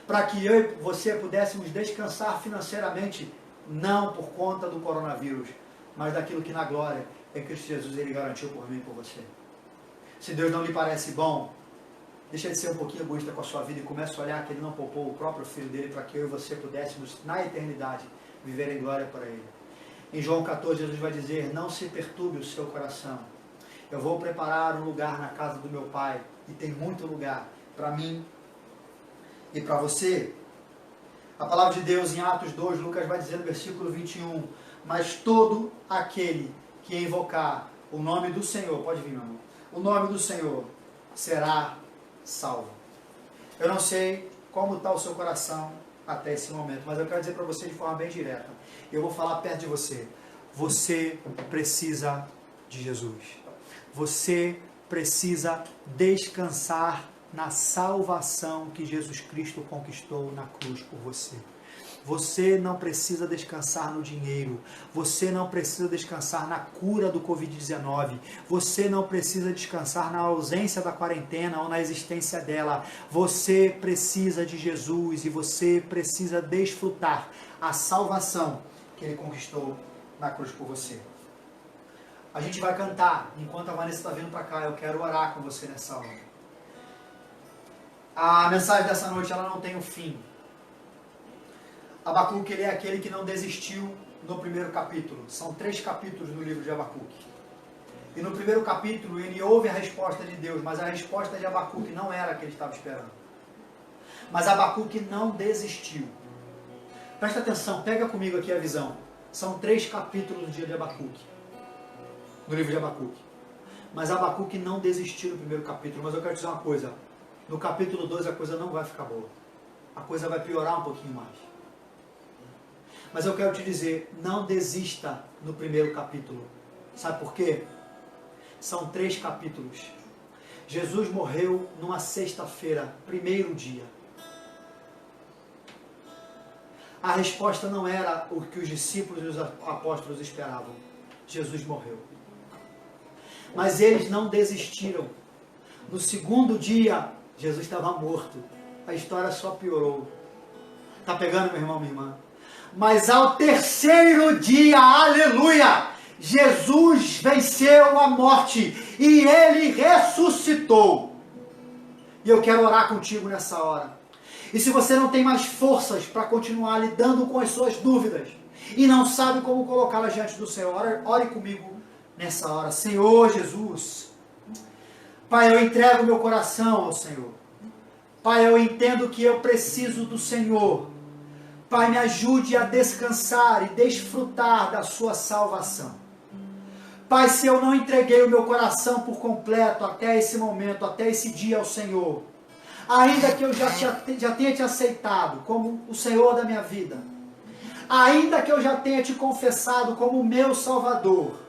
para que eu e você pudéssemos descansar financeiramente, não por conta do coronavírus, mas daquilo que na glória em Cristo Jesus Ele garantiu por mim e por você. Se Deus não lhe parece bom, deixa de ser um pouquinho egoísta com a sua vida e comece a olhar que Ele não poupou o próprio Filho dele para que eu e você pudéssemos, na eternidade, viver em glória para Ele. Em João 14, Jesus vai dizer, não se perturbe o seu coração. Eu vou preparar um lugar na casa do meu Pai, e tem muito lugar para mim e para você. A palavra de Deus em Atos 2, Lucas vai dizer no versículo 21, mas todo aquele que invocar o nome do Senhor, pode vir, meu amor, o nome do Senhor será salvo. Eu não sei como está o seu coração até esse momento, mas eu quero dizer para você de forma bem direta. Eu vou falar perto de você. Você precisa de Jesus. Você precisa descansar na salvação que Jesus Cristo conquistou na cruz por você. Você não precisa descansar no dinheiro. Você não precisa descansar na cura do Covid-19. Você não precisa descansar na ausência da quarentena ou na existência dela. Você precisa de Jesus e você precisa desfrutar a salvação que Ele conquistou na cruz por você. A gente vai cantar. Enquanto a Vanessa está vindo para cá, eu quero orar com você nessa hora. A mensagem dessa noite ela não tem um fim. Abacuque, ele é aquele que não desistiu no primeiro capítulo. São 3 capítulos no livro de Abacuque. E no primeiro capítulo ele ouve a resposta de Deus, mas a resposta de Abacuque não era a que ele estava esperando. Mas Abacuque não desistiu. Presta atenção, pega comigo aqui a visão. São 3 capítulos do dia de Abacuque, no livro de Abacuque. Mas Abacuque não desistiu no primeiro capítulo. Mas eu quero dizer uma coisa, no capítulo 2 a coisa não vai ficar boa. A coisa vai piorar um pouquinho mais. Mas eu quero te dizer, não desista no primeiro capítulo. Sabe por quê? São 3 capítulos. Jesus morreu numa sexta-feira, primeiro dia. A resposta não era o que os discípulos e os apóstolos esperavam. Jesus morreu. Mas eles não desistiram. No segundo dia, Jesus estava morto. A história só piorou. Tá pegando, meu irmão, minha irmã? Mas ao terceiro dia, aleluia, Jesus venceu a morte e Ele ressuscitou. E eu quero orar contigo nessa hora. E se você não tem mais forças para continuar lidando com as suas dúvidas e não sabe como colocá-las diante do Senhor, ore comigo nessa hora. Senhor Jesus, Pai, eu entrego meu coração ao Senhor. Pai, eu entendo que eu preciso do Senhor. Pai, me ajude a descansar e desfrutar da sua salvação. Pai, se eu não entreguei o meu coração por completo até esse momento, até esse dia ao Senhor, ainda que eu já tenha te aceitado como o Senhor da minha vida, ainda que eu já tenha te confessado como o meu Salvador,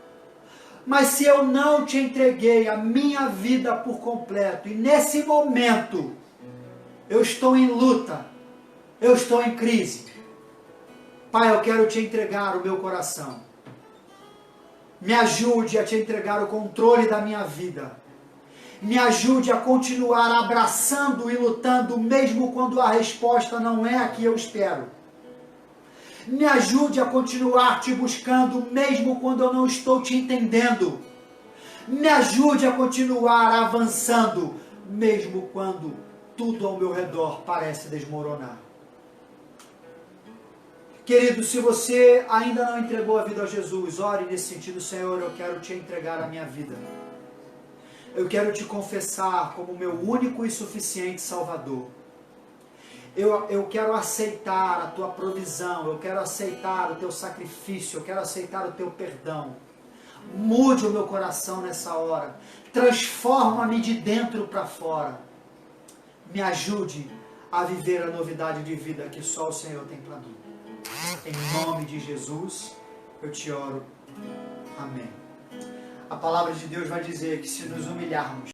mas se eu não te entreguei a minha vida por completo, e nesse momento eu estou em luta, eu estou em crise, Pai, eu quero te entregar o meu coração. Me ajude a te entregar o controle da minha vida. Me ajude a continuar abraçando e lutando, mesmo quando a resposta não é a que eu espero. Me ajude a continuar te buscando, mesmo quando eu não estou te entendendo. Me ajude a continuar avançando, mesmo quando tudo ao meu redor parece desmoronar. Querido, se você ainda não entregou a vida a Jesus, ore nesse sentido. Senhor, eu quero te entregar a minha vida. Eu quero te confessar como meu único e suficiente Salvador. Eu quero aceitar a tua provisão, eu quero aceitar o teu sacrifício, eu quero aceitar o teu perdão. Mude o meu coração nessa hora. Transforma-me de dentro para fora. Me ajude a viver a novidade de vida que só o Senhor tem para mim. Em nome de Jesus, eu te oro. Amém. A palavra de Deus vai dizer que se nos humilharmos,